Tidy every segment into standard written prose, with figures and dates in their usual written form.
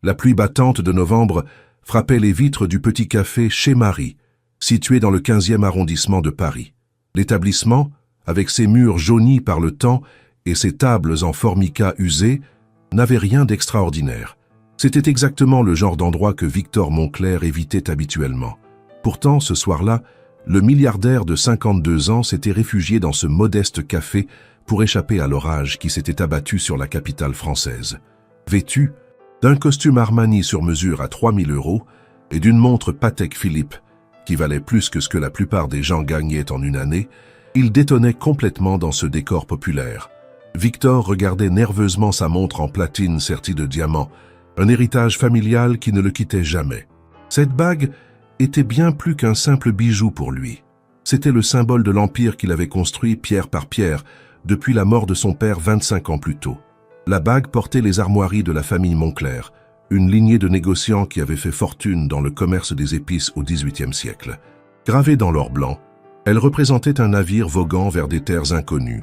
La pluie battante de novembre frappait les vitres du petit café Chez Marie, situé dans le 15e arrondissement de Paris. L'établissement, avec ses murs jaunis par le temps et ses tables en formica usé, n'avait rien d'extraordinaire. C'était exactement le genre d'endroit que Victor Moncler évitait habituellement. Pourtant, ce soir-là, le milliardaire de 52 ans s'était réfugié dans ce modeste café pour échapper à l'orage qui s'était abattu sur la capitale française. Vêtu d'un costume Armani sur mesure à 3 000 € et d'une montre Patek Philippe, qui valait plus que ce que la plupart des gens gagnaient en une année, il détonnait complètement dans ce décor populaire. Victor regardait nerveusement sa montre en platine sertie de diamants, un héritage familial qui ne le quittait jamais. Cette bague était bien plus qu'un simple bijou pour lui. C'était le symbole de l'empire qu'il avait construit pierre par pierre depuis la mort de son père 25 ans plus tôt. La bague portait les armoiries de la famille Moncler, une lignée de négociants qui avait fait fortune dans le commerce des épices au XVIIIe siècle. Gravée dans l'or blanc, elle représentait un navire voguant vers des terres inconnues,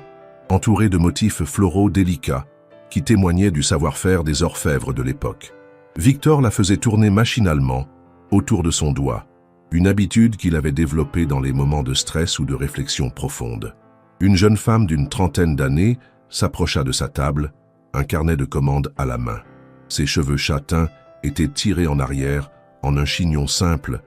entouré de motifs floraux délicats qui témoignaient du savoir-faire des orfèvres de l'époque. Victor la faisait tourner machinalement autour de son doigt, une habitude qu'il avait développée dans les moments de stress ou de réflexion profonde. Une jeune femme d'une trentaine d'années s'approcha de sa table, un carnet de commandes à la main. Ses cheveux châtains étaient tirés en arrière en un chignon simple,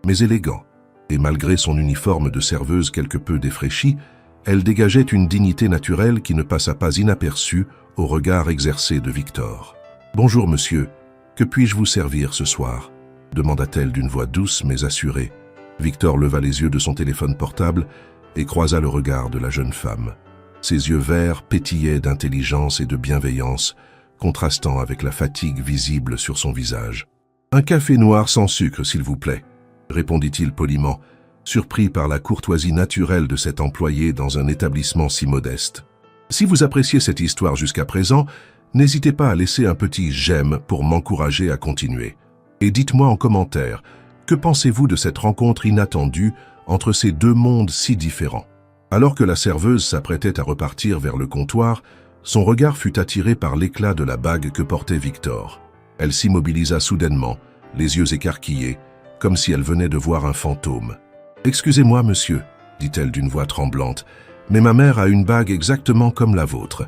mais élégant, et malgré son uniforme de serveuse quelque peu défraîchi, elle dégageait une dignité naturelle qui ne passa pas inaperçue au regard exercé de Victor. « Bonjour monsieur, que puis-je vous servir ce soir ?» demanda-t-elle d'une voix douce mais assurée. Victor leva les yeux de son téléphone portable et croisa le regard de la jeune femme. Ses yeux verts pétillaient d'intelligence et de bienveillance, contrastant avec la fatigue visible sur son visage. « Un café noir sans sucre, s'il vous plaît », répondit-il poliment, surpris par la courtoisie naturelle de cet employé dans un établissement si modeste. « Si vous appréciez cette histoire jusqu'à présent, n'hésitez pas à laisser un petit « j'aime » pour m'encourager à continuer. Et dites-moi en commentaire, que pensez-vous de cette rencontre inattendue entre ces deux mondes si différents? Alors que la serveuse s'apprêtait à repartir vers le comptoir, son regard fut attiré par l'éclat de la bague que portait Victor. Elle s'immobilisa soudainement, les yeux écarquillés, comme si elle venait de voir un fantôme. « Excusez-moi, monsieur, » dit-elle d'une voix tremblante, « mais ma mère a une bague exactement comme la vôtre. »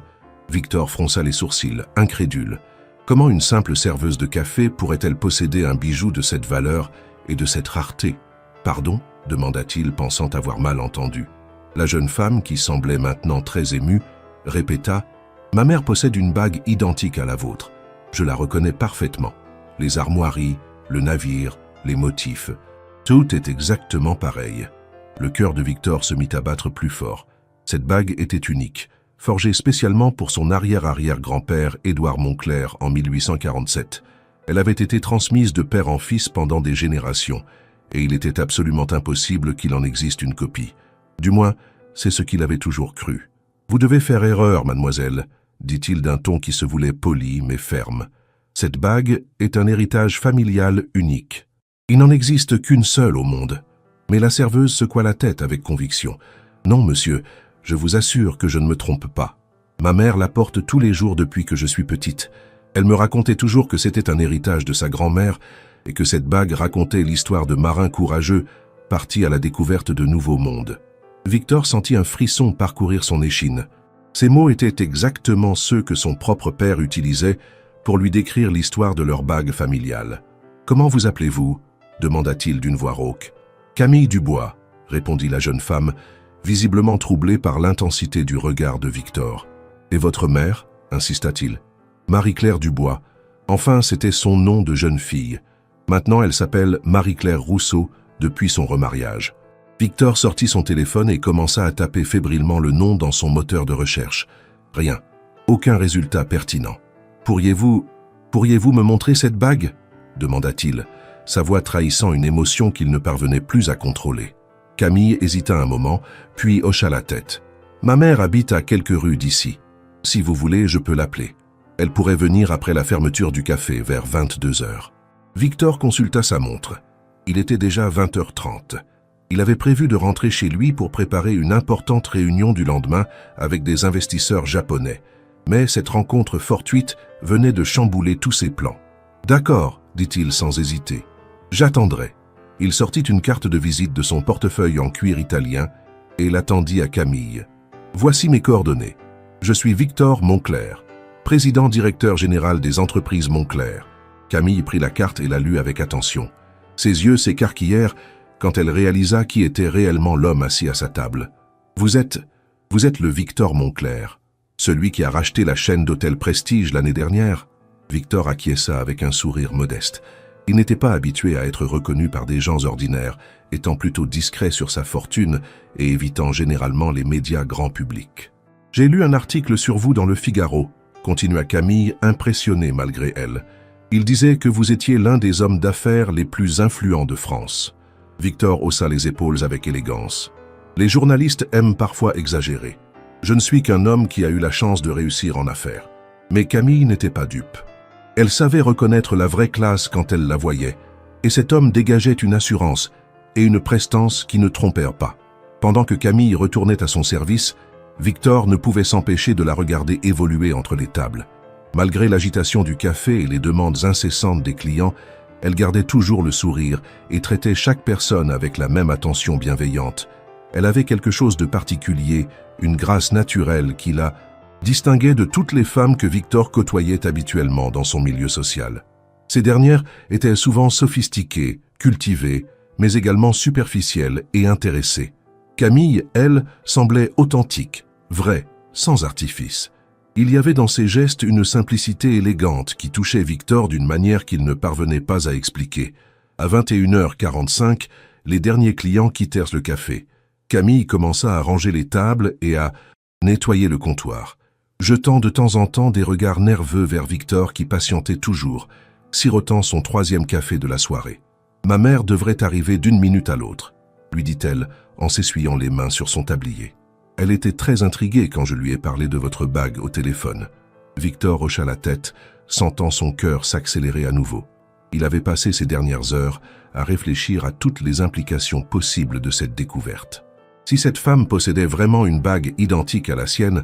Victor fronça les sourcils, incrédule. Comment une simple serveuse de café pourrait-elle posséder un bijou de cette valeur et de cette rareté? « Pardon ?» demanda-t-il, pensant avoir mal entendu. La jeune femme, qui semblait maintenant très émue, répéta « Ma mère possède une bague identique à la vôtre. Je la reconnais parfaitement. Les armoiries, le navire, les motifs, tout est exactement pareil. » Le cœur de Victor se mit à battre plus fort. Cette bague était unique, forgée spécialement pour son arrière-arrière-grand-père Édouard Moncler en 1847. Elle avait été transmise de père en fils pendant des générations, et il était absolument impossible qu'il en existe une copie. Du moins, c'est ce qu'il avait toujours cru. « Vous devez faire erreur, mademoiselle », dit-il d'un ton qui se voulait poli mais ferme. « Cette bague est un héritage familial unique. Il n'en existe qu'une seule au monde. » Mais la serveuse secoua la tête avec conviction. « Non, monsieur, je vous assure que je ne me trompe pas. Ma mère la porte tous les jours depuis que je suis petite. Elle me racontait toujours que c'était un héritage de sa grand-mère et que cette bague racontait l'histoire de marins courageux partis à la découverte de nouveaux mondes. » Victor sentit un frisson parcourir son échine. Ces mots étaient exactement ceux que son propre père utilisait pour lui décrire l'histoire de leur bague familiale. « Comment vous appelez-vous » demanda-t-il d'une voix rauque. « Camille Dubois » répondit la jeune femme, visiblement troublée par l'intensité du regard de Victor. « Et votre mère » insista-t-il. « Marie-Claire Dubois. Enfin, c'était son nom de jeune fille. Maintenant, elle s'appelle Marie-Claire Rousseau depuis son remariage. » Victor sortit son téléphone et commença à taper fébrilement le nom dans son moteur de recherche. Rien. Aucun résultat pertinent. « Pourriez-vous me montrer cette bague » demanda-t-il, sa voix trahissant une émotion qu'il ne parvenait plus à contrôler. Camille hésita un moment, puis hocha la tête. « Ma mère habite à quelques rues d'ici. Si vous voulez, je peux l'appeler. Elle pourrait venir après la fermeture du café, vers 22 heures. » Victor consulta sa montre. Il était déjà 20h30. Il avait prévu de rentrer chez lui pour préparer une importante réunion du lendemain avec des investisseurs japonais. Mais cette rencontre fortuite venait de chambouler tous ses plans. D'accord, dit-il sans hésiter. J'attendrai. Il sortit une carte de visite de son portefeuille en cuir italien et la tendit à Camille. Voici mes coordonnées. Je suis Victor Moncler, président directeur général des entreprises Moncler. Camille prit la carte et la lut avec attention. Ses yeux s'écarquillèrent quand elle réalisa qui était réellement l'homme assis à sa table. Vous êtes le Victor Moncler, celui qui a racheté la chaîne d'hôtels Prestige l'année dernière. Victor acquiesça avec un sourire modeste. Il n'était pas habitué à être reconnu par des gens ordinaires, étant plutôt discret sur sa fortune et évitant généralement les médias grand public. « J'ai lu un article sur vous dans le Figaro », continua Camille, impressionnée malgré elle. « Il disait que vous étiez l'un des hommes d'affaires les plus influents de France. » Victor haussa les épaules avec élégance. « Les journalistes aiment parfois exagérer. Je ne suis qu'un homme qui a eu la chance de réussir en affaires. » Mais Camille n'était pas dupe. Elle savait reconnaître la vraie classe quand elle la voyait, et cet homme dégageait une assurance et une prestance qui ne trompèrent pas. Pendant que Camille retournait à son service, Victor ne pouvait s'empêcher de la regarder évoluer entre les tables. Malgré l'agitation du café et les demandes incessantes des clients, elle gardait toujours le sourire et traitait chaque personne avec la même attention bienveillante. Elle avait quelque chose de particulier, une grâce naturelle qui la distinguait de toutes les femmes que Victor côtoyait habituellement dans son milieu social. Ces dernières étaient souvent sophistiquées, cultivées, mais également superficielles et intéressées. Camille, elle, semblait authentique, vraie, sans artifice. Il y avait dans ses gestes une simplicité élégante qui touchait Victor d'une manière qu'il ne parvenait pas à expliquer. À 21h45, les derniers clients quittèrent le café. Camille commença à ranger les tables et à nettoyer le comptoir, jetant de temps en temps des regards nerveux vers Victor qui patientait toujours, sirotant son 3e café de la soirée. « Ma mère devrait arriver d'une minute à l'autre », lui dit-elle en s'essuyant les mains sur son tablier. « Elle était très intriguée quand je lui ai parlé de votre bague au téléphone. » Victor hocha la tête, sentant son cœur s'accélérer à nouveau. Il avait passé ces dernières heures à réfléchir à toutes les implications possibles de cette découverte. Si cette femme possédait vraiment une bague identique à la sienne,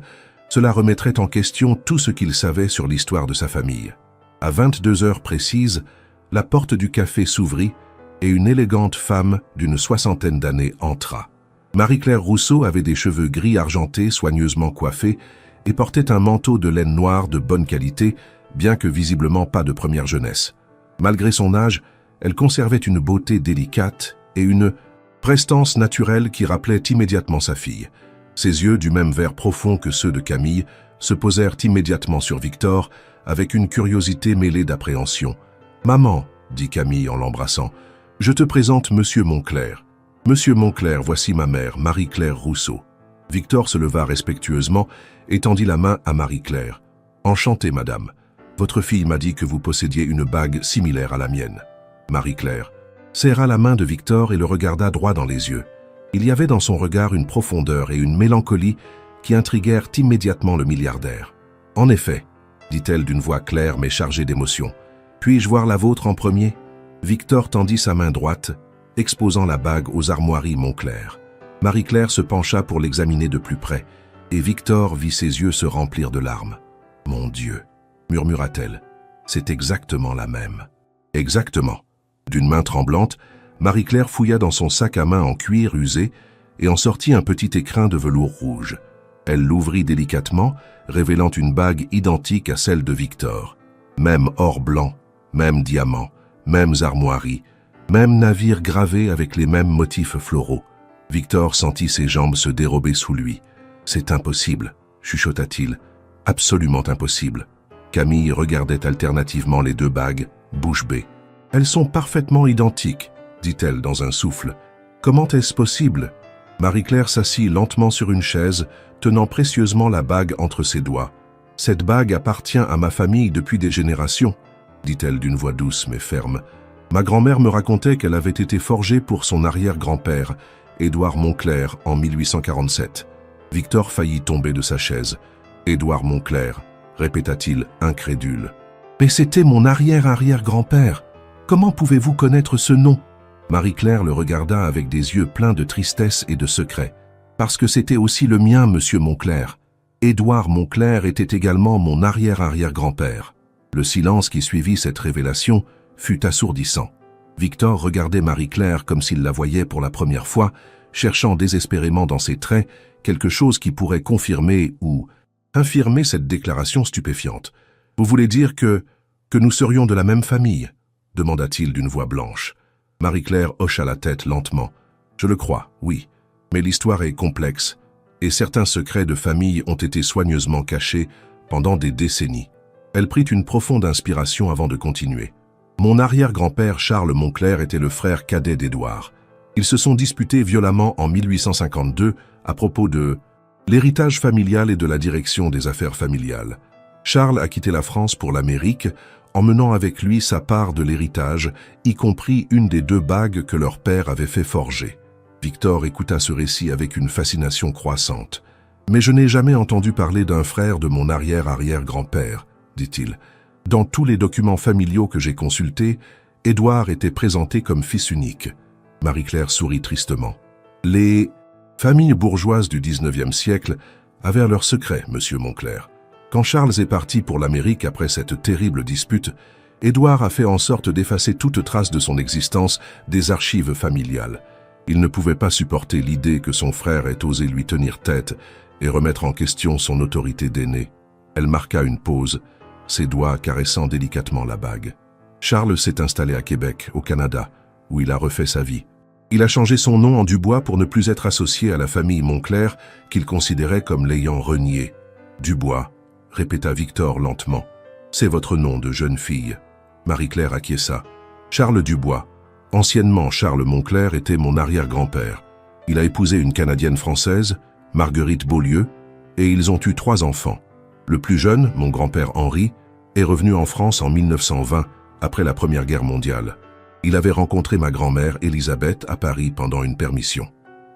cela remettrait en question tout ce qu'il savait sur l'histoire de sa famille. À 22 heures précises, la porte du café s'ouvrit et une élégante femme d'une 60aine d'années entra. Marie-Claire Rousseau avait des cheveux gris argentés soigneusement coiffés et portait un manteau de laine noire de bonne qualité, bien que visiblement pas de première jeunesse. Malgré son âge, elle conservait une beauté délicate et une prestance naturelle qui rappelait immédiatement sa fille. Ses yeux, du même vert profond que ceux de Camille, se posèrent immédiatement sur Victor, avec une curiosité mêlée d'appréhension. « Maman, » dit Camille en l'embrassant, « je te présente Monsieur Moncler. Monsieur Moncler, voici ma mère, Marie-Claire Rousseau. » Victor se leva respectueusement et tendit la main à Marie-Claire. « Enchantée, madame. Votre fille m'a dit que vous possédiez une bague similaire à la mienne. » Marie-Claire serra la main de Victor et le regarda droit dans les yeux. Il y avait dans son regard une profondeur et une mélancolie qui intriguèrent immédiatement le milliardaire. « En effet, » dit-elle d'une voix claire mais chargée d'émotion. « Puis-je voir la vôtre en premier ?» Victor tendit sa main droite, exposant la bague aux armoiries Moncler. Marie-Claire se pencha pour l'examiner de plus près, et Victor vit ses yeux se remplir de larmes. « Mon Dieu !» murmura-t-elle. « C'est exactement la même. » « Exactement. » D'une main tremblante, Marie-Claire fouilla dans son sac à main en cuir usé et en sortit un petit écrin de velours rouge. Elle l'ouvrit délicatement, révélant une bague identique à celle de Victor. Même or blanc, même diamant, mêmes armoiries, même navire gravé avec les mêmes motifs floraux. Victor sentit ses jambes se dérober sous lui. « C'est impossible », chuchota-t-il. « Absolument impossible. » Camille regardait alternativement les 2 bagues, bouche bée. « Elles sont parfaitement identiques, » dit-elle dans un souffle. « Comment est-ce possible ?» Marie-Claire s'assit lentement sur une chaise, tenant précieusement la bague entre ses doigts. « Cette bague appartient à ma famille depuis des générations, » dit-elle d'une voix douce mais ferme. « Ma grand-mère me racontait qu'elle avait été forgée pour son arrière-grand-père, Édouard Moncler, en 1847. » Victor faillit tomber de sa chaise. « Édouard Moncler » répéta-t-il, incrédule. « Mais c'était mon arrière-arrière-grand-père. Comment pouvez-vous connaître ce nom ?» Marie-Claire le regarda avec des yeux pleins de tristesse et de secret. « Parce que c'était aussi le mien, monsieur Moncler. Édouard Moncler était également mon arrière-arrière-grand-père. » Le silence qui suivit cette révélation fut assourdissant. Victor regardait Marie-Claire comme s'il la voyait pour la première fois, cherchant désespérément dans ses traits quelque chose qui pourrait confirmer ou infirmer cette déclaration stupéfiante. « Vous voulez dire que nous serions de la même famille ?» demanda-t-il d'une voix blanche. Marie-Claire hocha la tête lentement. « Je le crois, oui, mais l'histoire est complexe, et certains secrets de famille ont été soigneusement cachés pendant des décennies. » Elle prit une profonde inspiration avant de continuer. « Mon arrière-grand-père Charles Moncler était le frère cadet d'Édouard. Ils se sont disputés violemment en 1852 à propos de l'héritage familial et de la direction des affaires familiales. Charles a quitté la France pour l'Amérique, emmenant avec lui sa part de l'héritage, y compris une des 2 bagues que leur père avait fait forger. » Victor écouta ce récit avec une fascination croissante. « Mais je n'ai jamais entendu parler d'un frère de mon arrière-arrière-grand-père, dit-il. Dans tous les documents familiaux que j'ai consultés, Édouard était présenté comme fils unique. » Marie-Claire sourit tristement. « Les familles bourgeoises du XIXe siècle avaient leurs secrets, monsieur Moncler. Quand Charles est parti pour l'Amérique après cette terrible dispute, Édouard a fait en sorte d'effacer toute trace de son existence des archives familiales. Il ne pouvait pas supporter l'idée que son frère ait osé lui tenir tête et remettre en question son autorité d'aîné. » Elle marqua une pause, ses doigts caressant délicatement la bague. Charles s'est installé à Québec, au Canada, où il a refait sa vie. Il a changé son nom en Dubois pour ne plus être associé à la famille Moncler qu'il considérait comme l'ayant renié. « Dubois », répéta Victor lentement. « C'est votre nom de jeune fille. » Marie-Claire acquiesça. « Charles Dubois, anciennement Charles Moncler, était mon arrière-grand-père. Il a épousé une Canadienne française, Marguerite Beaulieu, et ils ont eu 3 enfants. Le plus jeune, mon grand-père Henri, est revenu en France en 1920, après la Première Guerre mondiale. Il avait rencontré ma grand-mère Élisabeth à Paris pendant une permission. »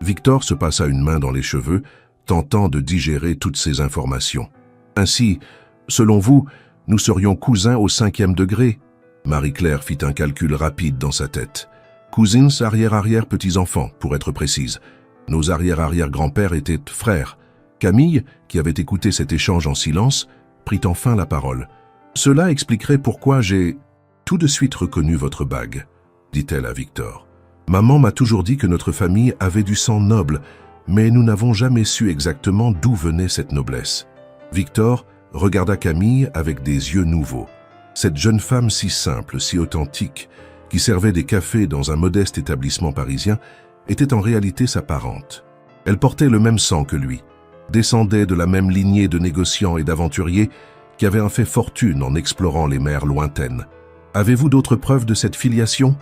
Victor se passa une main dans les cheveux, tentant de digérer toutes ces informations. « Ainsi, selon vous, nous serions cousins au 5e degré ?» Marie-Claire fit un calcul rapide dans sa tête. « Cousins arrière-arrière-petits-enfants, pour être précise. Nos arrière-arrière-grands-pères étaient frères. » Camille, qui avait écouté cet échange en silence, prit enfin la parole. « Cela expliquerait pourquoi j'ai tout de suite reconnu votre bague, » dit-elle à Victor. « Maman m'a toujours dit que notre famille avait du sang noble, mais nous n'avons jamais su exactement d'où venait cette noblesse. » Victor regarda Camille avec des yeux nouveaux. Cette jeune femme si simple, si authentique, qui servait des cafés dans un modeste établissement parisien, était en réalité sa parente. Elle portait le même sang que lui, descendait de la même lignée de négociants et d'aventuriers qui avaient fait fortune en explorant les mers lointaines. « Avez-vous d'autres preuves de cette filiation ?»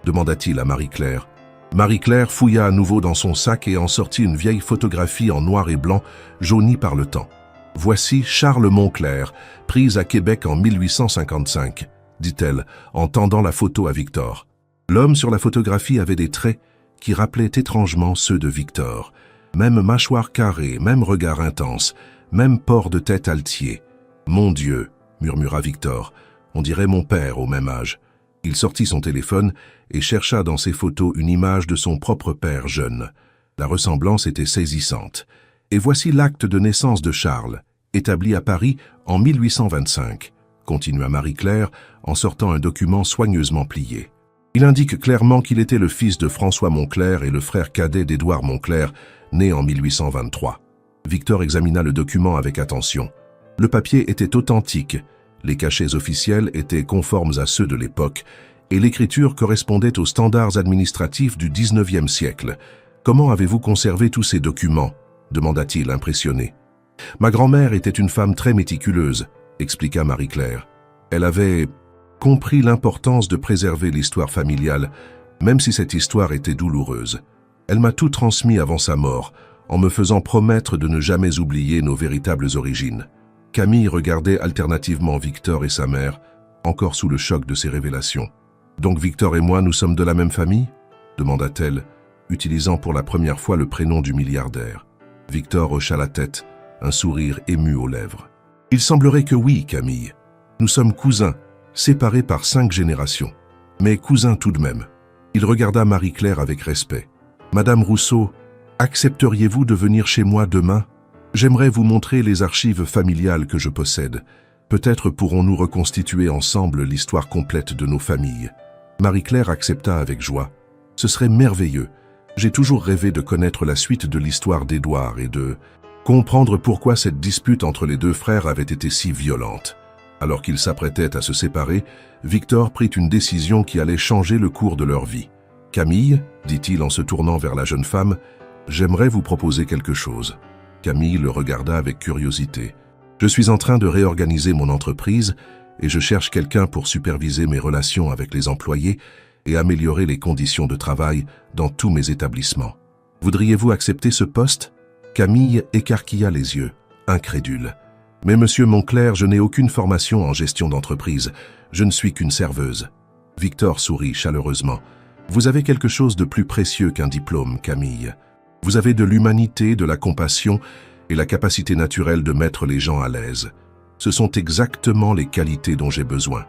demanda-t-il à Marie-Claire. Marie-Claire fouilla à nouveau dans son sac et en sortit une vieille photographie en noir et blanc, jaunie par le temps. « Voici Charles Moncler, prise à Québec en 1855, » dit-elle, en tendant la photo à Victor. L'homme sur la photographie avait des traits qui rappelaient étrangement ceux de Victor. Même mâchoire carrée, même regard intense, même port de tête altier. « Mon Dieu !» murmura Victor. « On dirait mon père au même âge. » Il sortit son téléphone et chercha dans ses photos une image de son propre père jeune. La ressemblance était saisissante. Et voici l'acte de naissance de Charles, établi à Paris en 1825, continua Marie-Claire en sortant un document soigneusement plié. Il indique clairement qu'il était le fils de François Moncler et le frère cadet d'Édouard Moncler, né en 1823. Victor examina le document avec attention. Le papier était authentique, les cachets officiels étaient conformes à ceux de l'époque, et l'écriture correspondait aux standards administratifs du XIXe siècle. « Comment avez-vous conservé tous ces documents ?» demanda-t-il impressionné. « Ma grand-mère était une femme très méticuleuse, » expliqua Marie-Claire. Elle avait compris l'importance de préserver l'histoire familiale, même si cette histoire était douloureuse. Elle m'a tout transmis avant sa mort, en me faisant promettre de ne jamais oublier nos véritables origines. Camille regardait alternativement Victor et sa mère, encore sous le choc de ces révélations. « Donc Victor et moi, nous sommes de la même famille ?» demanda-t-elle, utilisant pour la première fois le prénom du milliardaire. Victor hocha la tête, un sourire ému aux lèvres. « Il semblerait que oui, Camille. Nous sommes cousins, séparés par 5 générations. Mais cousins tout de même. » Il regarda Marie-Claire avec respect. « Madame Rousseau, accepteriez-vous de venir chez moi demain ? J'aimerais vous montrer les archives familiales que je possède. Peut-être pourrons-nous reconstituer ensemble l'histoire complète de nos familles. » Marie-Claire accepta avec joie. « Ce serait merveilleux. J'ai toujours rêvé de connaître la suite de l'histoire d'Édouard et de comprendre pourquoi cette dispute entre les deux frères avait été si violente. » Alors qu'ils s'apprêtaient à se séparer, Victor prit une décision qui allait changer le cours de leur vie. « Camille, dit-il en se tournant vers la jeune femme, j'aimerais vous proposer quelque chose. » Camille le regarda avec curiosité. « Je suis en train de réorganiser mon entreprise et je cherche quelqu'un pour superviser mes relations avec les employés et améliorer les conditions de travail dans tous mes établissements. Voudriez-vous accepter ce poste ?» Camille écarquilla les yeux, incrédule. « Mais monsieur Monclerc, je n'ai aucune formation en gestion d'entreprise. Je ne suis qu'une serveuse. » Victor sourit chaleureusement. « Vous avez quelque chose de plus précieux qu'un diplôme, Camille. Vous avez de l'humanité, de la compassion et la capacité naturelle de mettre les gens à l'aise. Ce sont exactement les qualités dont j'ai besoin. »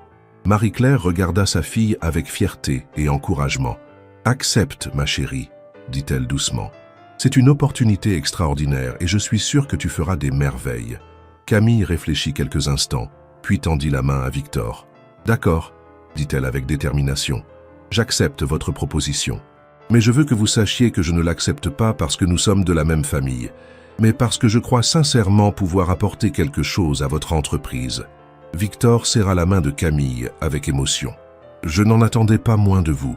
Marie-Claire regarda sa fille avec fierté et encouragement. « Accepte, ma chérie, » dit-elle doucement. « C'est une opportunité extraordinaire et je suis sûre que tu feras des merveilles. » Camille réfléchit quelques instants, puis tendit la main à Victor. « D'accord, » dit-elle avec détermination. « J'accepte votre proposition. Mais je veux que vous sachiez que je ne l'accepte pas parce que nous sommes de la même famille, mais parce que je crois sincèrement pouvoir apporter quelque chose à votre entreprise. » Victor serra la main de Camille avec émotion. « Je n'en attendais pas moins de vous.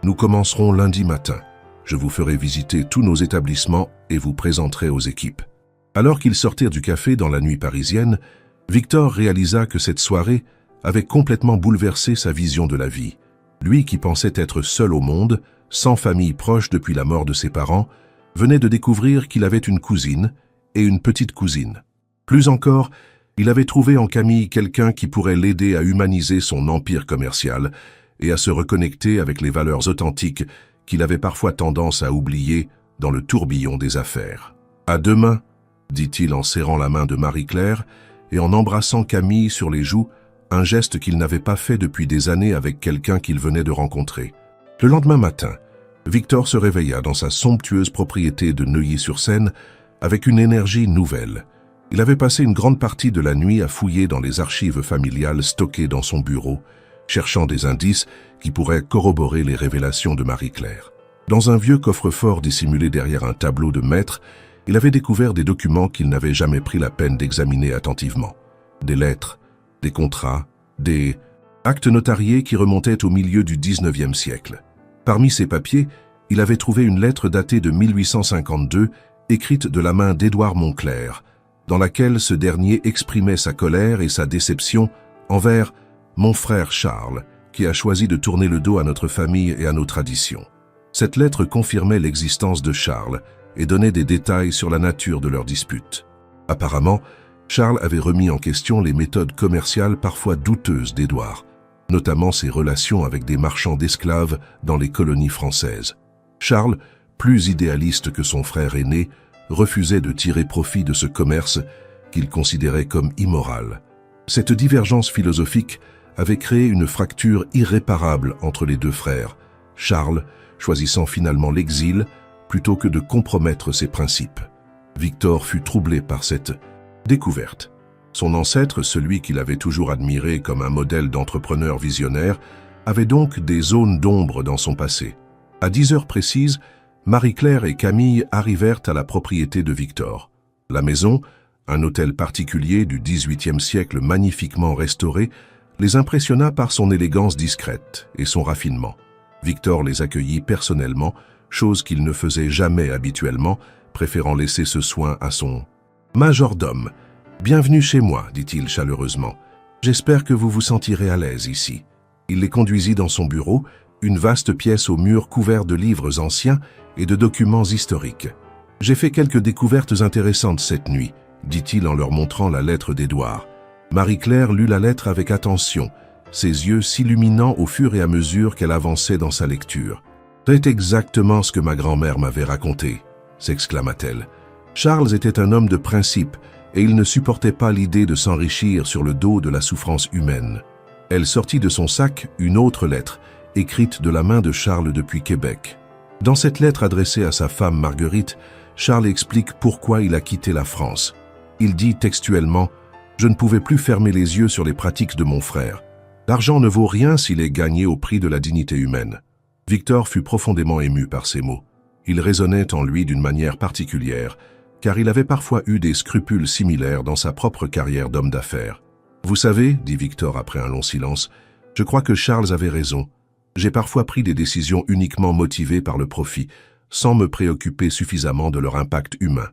Nous commencerons lundi matin. Je vous ferai visiter tous nos établissements et vous présenterai aux équipes. » Alors qu'ils sortirent du café dans la nuit parisienne, Victor réalisa que cette soirée avait complètement bouleversé sa vision de la vie. Lui qui pensait être seul au monde, sans famille proche depuis la mort de ses parents, venait de découvrir qu'il avait une cousine et une petite cousine. Plus encore, il avait trouvé en Camille quelqu'un qui pourrait l'aider à humaniser son empire commercial et à se reconnecter avec les valeurs authentiques qu'il avait parfois tendance à oublier dans le tourbillon des affaires. « À demain », dit-il en serrant la main de Marie-Claire et en embrassant Camille sur les joues, un geste qu'il n'avait pas fait depuis des années avec quelqu'un qu'il venait de rencontrer. Le lendemain matin, Victor se réveilla dans sa somptueuse propriété de Neuilly-sur-Seine avec une énergie nouvelle. Il avait passé une grande partie de la nuit à fouiller dans les archives familiales stockées dans son bureau, cherchant des indices qui pourraient corroborer les révélations de Marie-Claire. Dans un vieux coffre-fort dissimulé derrière un tableau de maître, il avait découvert des documents qu'il n'avait jamais pris la peine d'examiner attentivement. Des lettres, des contrats, des actes notariés qui remontaient au milieu du XIXe siècle. Parmi ces papiers, il avait trouvé une lettre datée de 1852, écrite de la main d'Édouard Monclerc, dans laquelle ce dernier exprimait sa colère et sa déception envers « mon frère Charles », qui a choisi de tourner le dos à notre famille et à nos traditions. Cette lettre confirmait l'existence de Charles et donnait des détails sur la nature de leur dispute. Apparemment, Charles avait remis en question les méthodes commerciales parfois douteuses d'Édouard, notamment ses relations avec des marchands d'esclaves dans les colonies françaises. Charles, plus idéaliste que son frère aîné, refusait de tirer profit de ce commerce qu'il considérait comme immoral. Cette divergence philosophique avait créé une fracture irréparable entre les deux frères, Charles choisissant finalement l'exil plutôt que de compromettre ses principes. Victor fut troublé par cette découverte. Son ancêtre, celui qu'il avait toujours admiré comme un modèle d'entrepreneur visionnaire, avait donc des zones d'ombre dans son passé. À 10 heures précises, Marie-Claire et Camille arrivèrent à la propriété de Victor. La maison, un hôtel particulier du XVIIIe siècle magnifiquement restauré, les impressionna par son élégance discrète et son raffinement. Victor les accueillit personnellement, chose qu'il ne faisait jamais habituellement, préférant laisser ce soin à son majordome. « Bienvenue chez moi, dit-il chaleureusement. J'espère que vous vous sentirez à l'aise ici. » Il les conduisit dans son bureau, une vaste pièce aux murs couverts de livres anciens et de documents historiques. « J'ai fait quelques découvertes intéressantes cette nuit, » dit-il en leur montrant la lettre d'Édouard. Marie-Claire lut la lettre avec attention, ses yeux s'illuminant au fur et à mesure qu'elle avançait dans sa lecture. « C'est exactement ce que ma grand-mère m'avait raconté, » s'exclama-t-elle. Charles était un homme de principe et il ne supportait pas l'idée de s'enrichir sur le dos de la souffrance humaine. Elle sortit de son sac une autre lettre, écrite de la main de Charles depuis Québec. Dans cette lettre adressée à sa femme Marguerite, Charles explique pourquoi il a quitté la France. Il dit textuellement « Je ne pouvais plus fermer les yeux sur les pratiques de mon frère. L'argent ne vaut rien s'il est gagné au prix de la dignité humaine. Victor fut profondément ému par ces mots. Ils résonnaient en lui d'une manière particulière, car il avait parfois eu des scrupules similaires dans sa propre carrière d'homme d'affaires. « Vous savez, dit Victor après un long silence, je crois que Charles avait raison. J'ai parfois pris des décisions uniquement motivées par le profit, sans me préoccuper suffisamment de leur impact humain. »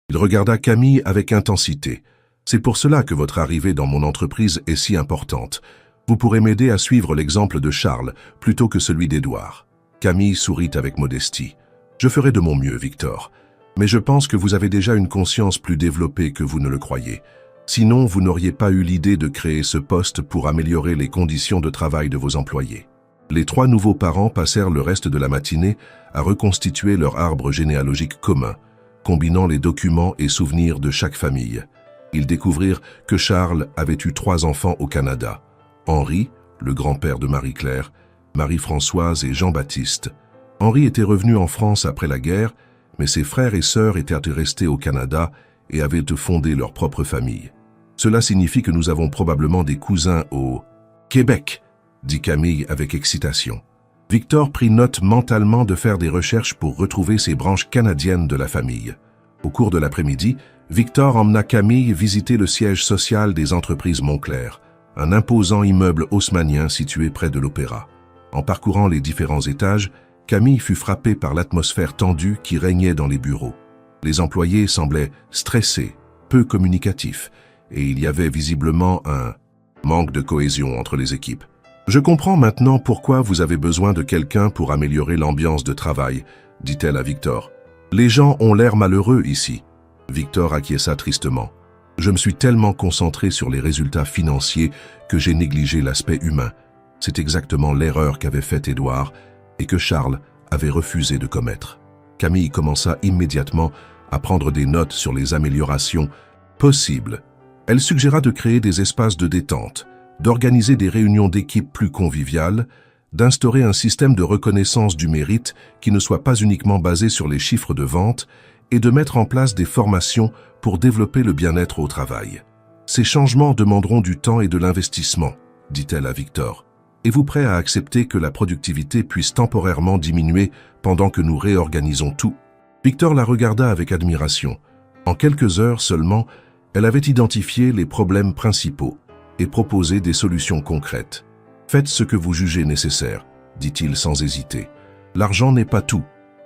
Il regarda Camille avec intensité. « C'est pour cela que votre arrivée dans mon entreprise est si importante. Vous pourrez m'aider à suivre l'exemple de Charles plutôt que celui d'Édouard. » Camille sourit avec modestie. « Je ferai de mon mieux, Victor. Mais je pense que vous avez déjà une conscience plus développée que vous ne le croyez. Sinon, vous n'auriez pas eu l'idée de créer ce poste pour améliorer les conditions de travail de vos employés. » Les 3 nouveaux parents passèrent le reste de la matinée à reconstituer leur arbre généalogique commun, combinant les documents et souvenirs de chaque famille. Ils découvrirent que Charles avait eu 3 enfants au Canada. Henri, le grand-père de Marie-Claire, Marie-Françoise et Jean-Baptiste. Henri était revenu en France après la guerre, mais ses frères et sœurs étaient restés au Canada et avaient fondé leur propre famille. Cela signifie que nous avons probablement des cousins au Québec, dit Camille avec excitation. Victor prit note mentalement de faire des recherches pour retrouver ces branches canadiennes de la famille. Au cours de l'après-midi, Victor emmena Camille visiter le siège social des entreprises Montclair, un imposant immeuble haussmannien situé près de l'Opéra. En parcourant les différents étages, Camille fut frappée par l'atmosphère tendue qui régnait dans les bureaux. Les employés semblaient stressés, peu communicatifs, et il y avait visiblement un manque de cohésion entre les équipes. « Je comprends maintenant pourquoi vous avez besoin de quelqu'un pour améliorer l'ambiance de travail, » dit-elle à Victor. « Les gens ont l'air malheureux ici. » Victor acquiesça tristement. « Je me suis tellement concentré sur les résultats financiers que j'ai négligé l'aspect humain. C'est exactement l'erreur qu'avait faite Édouard et que Charles avait refusé de commettre. » Camille commença immédiatement à prendre des notes sur les améliorations possibles. Elle suggéra de créer des espaces de détente, d'organiser des réunions d'équipe plus conviviales, d'instaurer un système de reconnaissance du mérite qui ne soit pas uniquement basé sur les chiffres de vente et de mettre en place des formations pour développer le bien-être au travail. « Ces changements demanderont du temps et de l'investissement, » dit-elle à Victor. « Êtes-vous prêt à accepter que la productivité puisse temporairement diminuer pendant que nous réorganisons tout ?» Victor la regarda avec admiration. En quelques heures seulement, elle avait identifié les problèmes principaux et proposé des solutions concrètes. « Faites ce que vous jugez nécessaire, » dit-il sans hésiter. « L'argent n'est pas tout.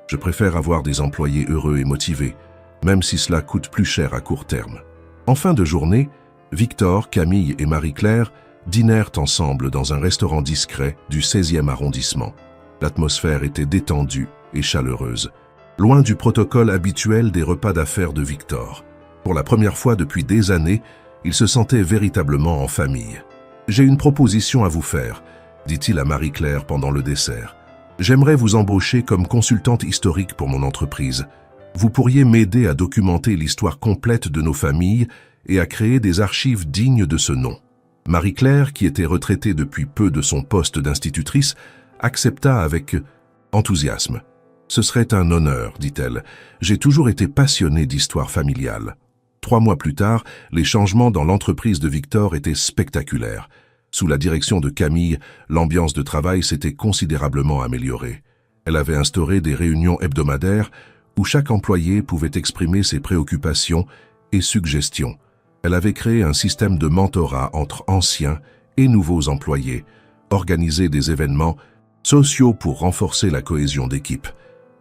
Je préfère avoir des employés heureux et motivés, même si cela coûte plus cher à court terme. » En fin de journée, Victor, Camille et Marie-Claire dînèrent ensemble dans un restaurant discret du 16e arrondissement. L'atmosphère était détendue et chaleureuse, loin du protocole habituel des repas d'affaires de Victor. Pour la première fois depuis des années, il se sentait véritablement en famille. « J'ai une proposition à vous faire, » dit-il à Marie-Claire pendant le dessert. « J'aimerais vous embaucher comme consultante historique pour mon entreprise. Vous pourriez m'aider à documenter l'histoire complète de nos familles et à créer des archives dignes de ce nom. » Marie-Claire, qui était retraitée depuis peu de son poste d'institutrice, accepta avec enthousiasme. « Ce serait un honneur, dit-elle. J'ai toujours été passionnée d'histoire familiale. » 3 mois plus tard, les changements dans l'entreprise de Victor étaient spectaculaires. Sous la direction de Camille, l'ambiance de travail s'était considérablement améliorée. Elle avait instauré des réunions hebdomadaires où chaque employé pouvait exprimer ses préoccupations et suggestions. Elle avait créé un système de mentorat entre anciens et nouveaux employés, organisé des événements sociaux pour renforcer la cohésion d'équipe,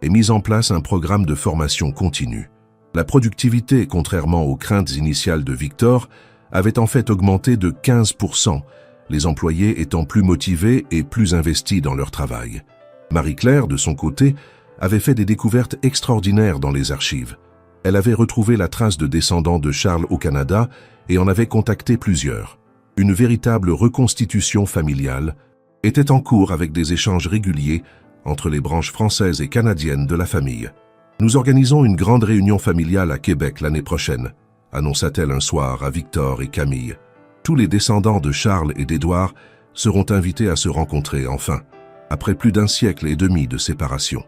et mis en place un programme de formation continue. La productivité, contrairement aux craintes initiales de Victor, avait en fait augmenté de 15%, les employés étant plus motivés et plus investis dans leur travail. Marie-Claire, de son côté, avait fait des découvertes extraordinaires dans les archives. Elle avait retrouvé la trace de descendants de Charles au Canada et en avait contacté plusieurs. Une véritable reconstitution familiale était en cours avec des échanges réguliers entre les branches françaises et canadiennes de la famille. « Nous organisons une grande réunion familiale à Québec l'année prochaine », annonça-t-elle un soir à Victor et Camille. « Tous les descendants de Charles et d'Édouard seront invités à se rencontrer enfin, après plus d'1 siècle et demi de séparation. »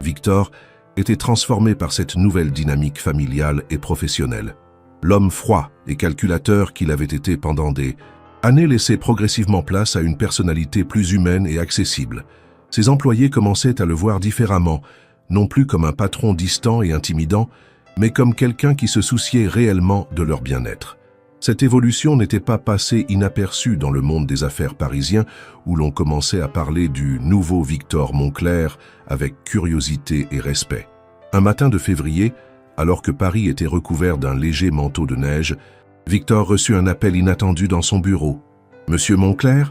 Victor était transformé par cette nouvelle dynamique familiale et professionnelle. L'homme froid et calculateur qu'il avait été pendant des années laissait progressivement place à une personnalité plus humaine et accessible. Ses employés commençaient à le voir différemment, non plus comme un patron distant et intimidant, mais comme quelqu'un qui se souciait réellement de leur bien-être. Cette évolution n'était pas passée inaperçue dans le monde des affaires parisien, où l'on commençait à parler du nouveau Victor Moncler avec curiosité et respect. Un matin de février, alors que Paris était recouvert d'un léger manteau de neige, Victor reçut un appel inattendu dans son bureau. « Monsieur Moncler ?»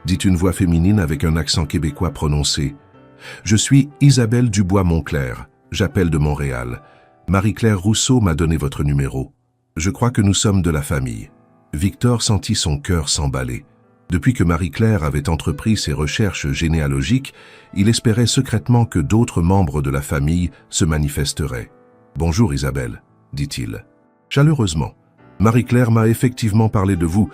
dit une voix féminine avec un accent québécois prononcé. « Je suis Isabelle Dubois-Moncler, j'appelle de Montréal. Marie-Claire Rousseau m'a donné votre numéro. Je crois que nous sommes de la famille. » Victor sentit son cœur s'emballer. Depuis que Marie-Claire avait entrepris ses recherches généalogiques, il espérait secrètement que d'autres membres de la famille se manifesteraient. « Bonjour Isabelle, » dit-il. Chaleureusement. « Marie-Claire m'a effectivement parlé de vous.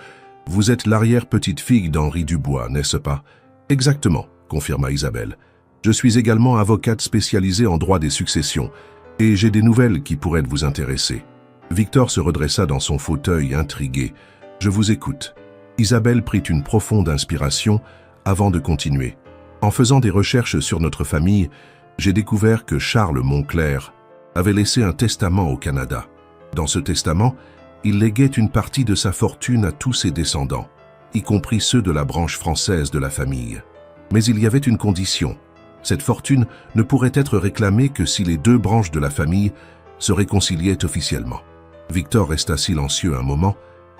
Vous êtes l'arrière-petite-fille d'Henri Dubois, n'est-ce pas ?»« Exactement, » confirma Isabelle. « Je suis également avocate spécialisée en droit des successions, et j'ai des nouvelles qui pourraient vous intéresser. » Victor se redressa dans son fauteuil, intrigué. « Je vous écoute. » Isabelle prit une profonde inspiration avant de continuer. « En faisant des recherches sur notre famille, j'ai découvert que Charles Moncler avait laissé un testament au Canada. Dans ce testament, il léguait une partie de sa fortune à tous ses descendants, y compris ceux de la branche française de la famille. Mais il y avait une condition. Cette fortune ne pourrait être réclamée que si les deux branches de la famille se réconciliaient officiellement. Victor resta silencieux un moment,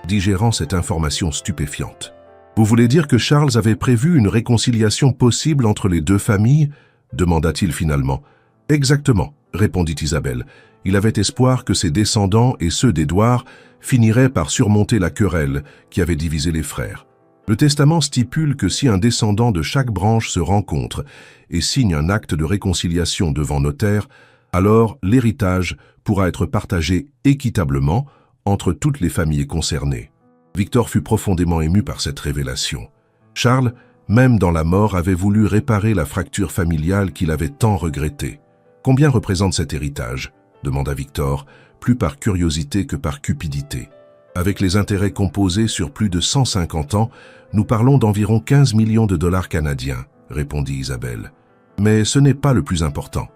digérant cette information stupéfiante. « Vous voulez dire que Charles avait prévu une réconciliation possible entre les deux familles ?» demanda-t-il finalement. « Exactement, » répondit Isabelle. « Il avait espoir que ses descendants et ceux d'Édouard finiraient par surmonter la querelle qui avait divisé les frères. Le testament stipule que si un descendant de chaque branche se rencontre et signe un acte de réconciliation devant notaire, alors l'héritage pourra être partagé équitablement entre toutes les familles concernées. » Victor fut profondément ému par cette révélation. Charles, même dans la mort, avait voulu réparer la fracture familiale qu'il avait tant regrettée. « Combien représente cet héritage ?» demanda Victor, plus par curiosité que par cupidité. « Avec les intérêts composés sur plus de 150 ans, nous parlons d'environ 15 millions de dollars canadiens, » répondit Isabelle. « Mais ce n'est pas le plus important.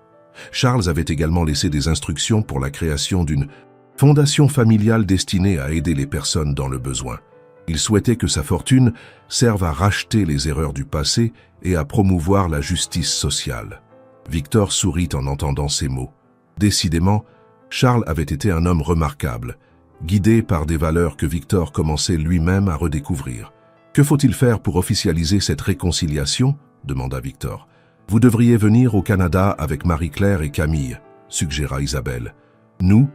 Charles avait également laissé des instructions pour la création d'une fondation familiale destinée à aider les personnes dans le besoin. Il souhaitait que sa fortune serve à racheter les erreurs du passé et à promouvoir la justice sociale. » Victor sourit en entendant ces mots. Décidément, Charles avait été un homme remarquable, guidé par des valeurs que Victor commençait lui-même à redécouvrir. « Que faut-il faire pour officialiser cette réconciliation ?» demanda Victor. « Vous devriez venir au Canada avec Marie-Claire et Camille, » suggéra Isabelle. « Nous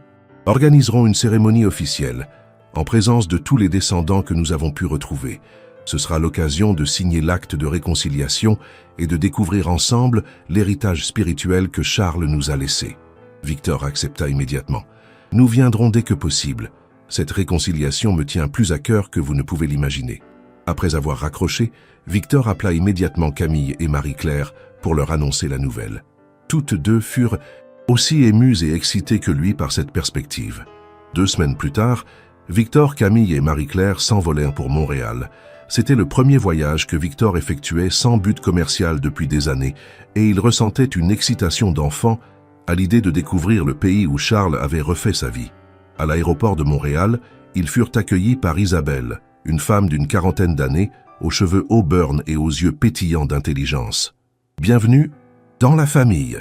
organiserons une cérémonie officielle, en présence de tous les descendants que nous avons pu retrouver. Ce sera l'occasion de signer l'acte de réconciliation et de découvrir ensemble l'héritage spirituel que Charles nous a laissé. » Victor accepta immédiatement. « Nous viendrons dès que possible. Cette réconciliation me tient plus à cœur que vous ne pouvez l'imaginer. » Après avoir raccroché, Victor appela immédiatement Camille et Marie-Claire pour leur annoncer la nouvelle. Toutes deux furent aussi émues et excitées que lui par cette perspective. 2 semaines plus tard, Victor, Camille et Marie-Claire s'envolèrent pour Montréal. C'était le premier voyage que Victor effectuait sans but commercial depuis des années, et il ressentait une excitation d'enfant à l'idée de découvrir le pays où Charles avait refait sa vie. À l'aéroport de Montréal, ils furent accueillis par Isabelle, une femme d'une 40aine d'années, aux cheveux auburn et aux yeux pétillants d'intelligence. « Bienvenue dans la famille »,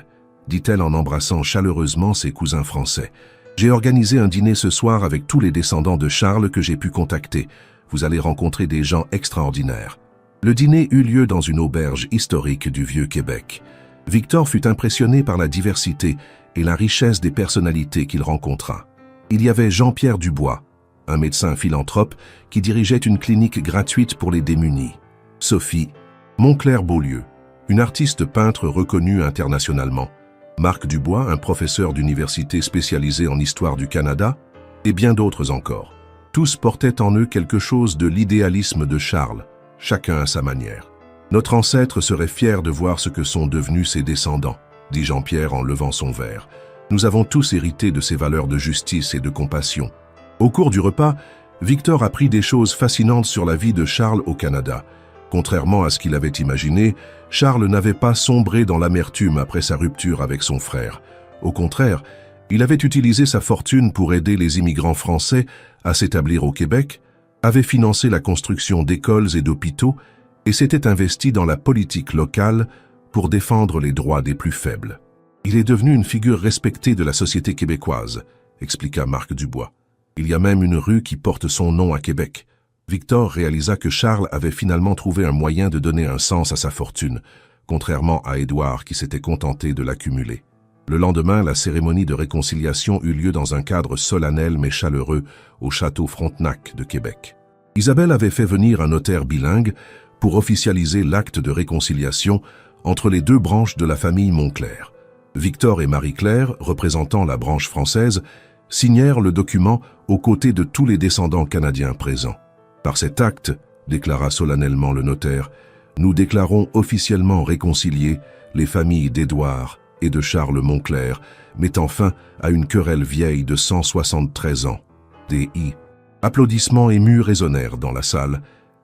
dit-elle en embrassant chaleureusement ses cousins français. « J'ai organisé un dîner ce soir avec tous les descendants de Charles que j'ai pu contacter. Vous allez rencontrer des gens extraordinaires. » Le dîner eut lieu dans une auberge historique du Vieux-Québec. Victor fut impressionné par la diversité et la richesse des personnalités qu'il rencontra. Il y avait Jean-Pierre Dubois, un médecin philanthrope qui dirigeait une clinique gratuite pour les démunis. Sophie Moncler-Beaulieu, une artiste peintre reconnue internationalement. Marc Dubois, un professeur d'université spécialisé en histoire du Canada, et bien d'autres encore. Tous portaient en eux quelque chose de l'idéalisme de Charles, chacun à sa manière. « Notre ancêtre serait fier de voir ce que sont devenus ses descendants, » dit Jean-Pierre en levant son verre. « Nous avons tous hérité de ces valeurs de justice et de compassion. Au cours du repas, Victor apprit des choses fascinantes sur la vie de Charles au Canada. Contrairement à ce qu'il avait imaginé, Charles n'avait pas sombré dans l'amertume après sa rupture avec son frère. Au contraire, il avait utilisé sa fortune pour aider les immigrants français à s'établir au Québec, avait financé la construction d'écoles et d'hôpitaux et s'était investi dans la politique locale pour défendre les droits des plus faibles. Il est devenu une figure respectée de la société québécoise, expliqua Marc Dubois. Il y a même une rue qui porte son nom à Québec. Victor réalisa que Charles avait finalement trouvé un moyen de donner un sens à sa fortune, contrairement à Édouard qui s'était contenté de l'accumuler. Le lendemain, la cérémonie de réconciliation eut lieu dans un cadre solennel mais chaleureux au château Frontenac de Québec. Isabelle avait fait venir un notaire bilingue pour officialiser l'acte de réconciliation entre les deux branches de la famille Monclerc. Victor et Marie-Claire, représentant la branche française, signèrent le document aux côtés de tous les descendants canadiens présents. Par cet acte, déclara solennellement le notaire, nous déclarons officiellement réconciliés les familles d'Édouard et de Charles Monclerc, mettant fin à une querelle vieille de 173 ans. D.I. Applaudissements émus résonnèrent dans la salle,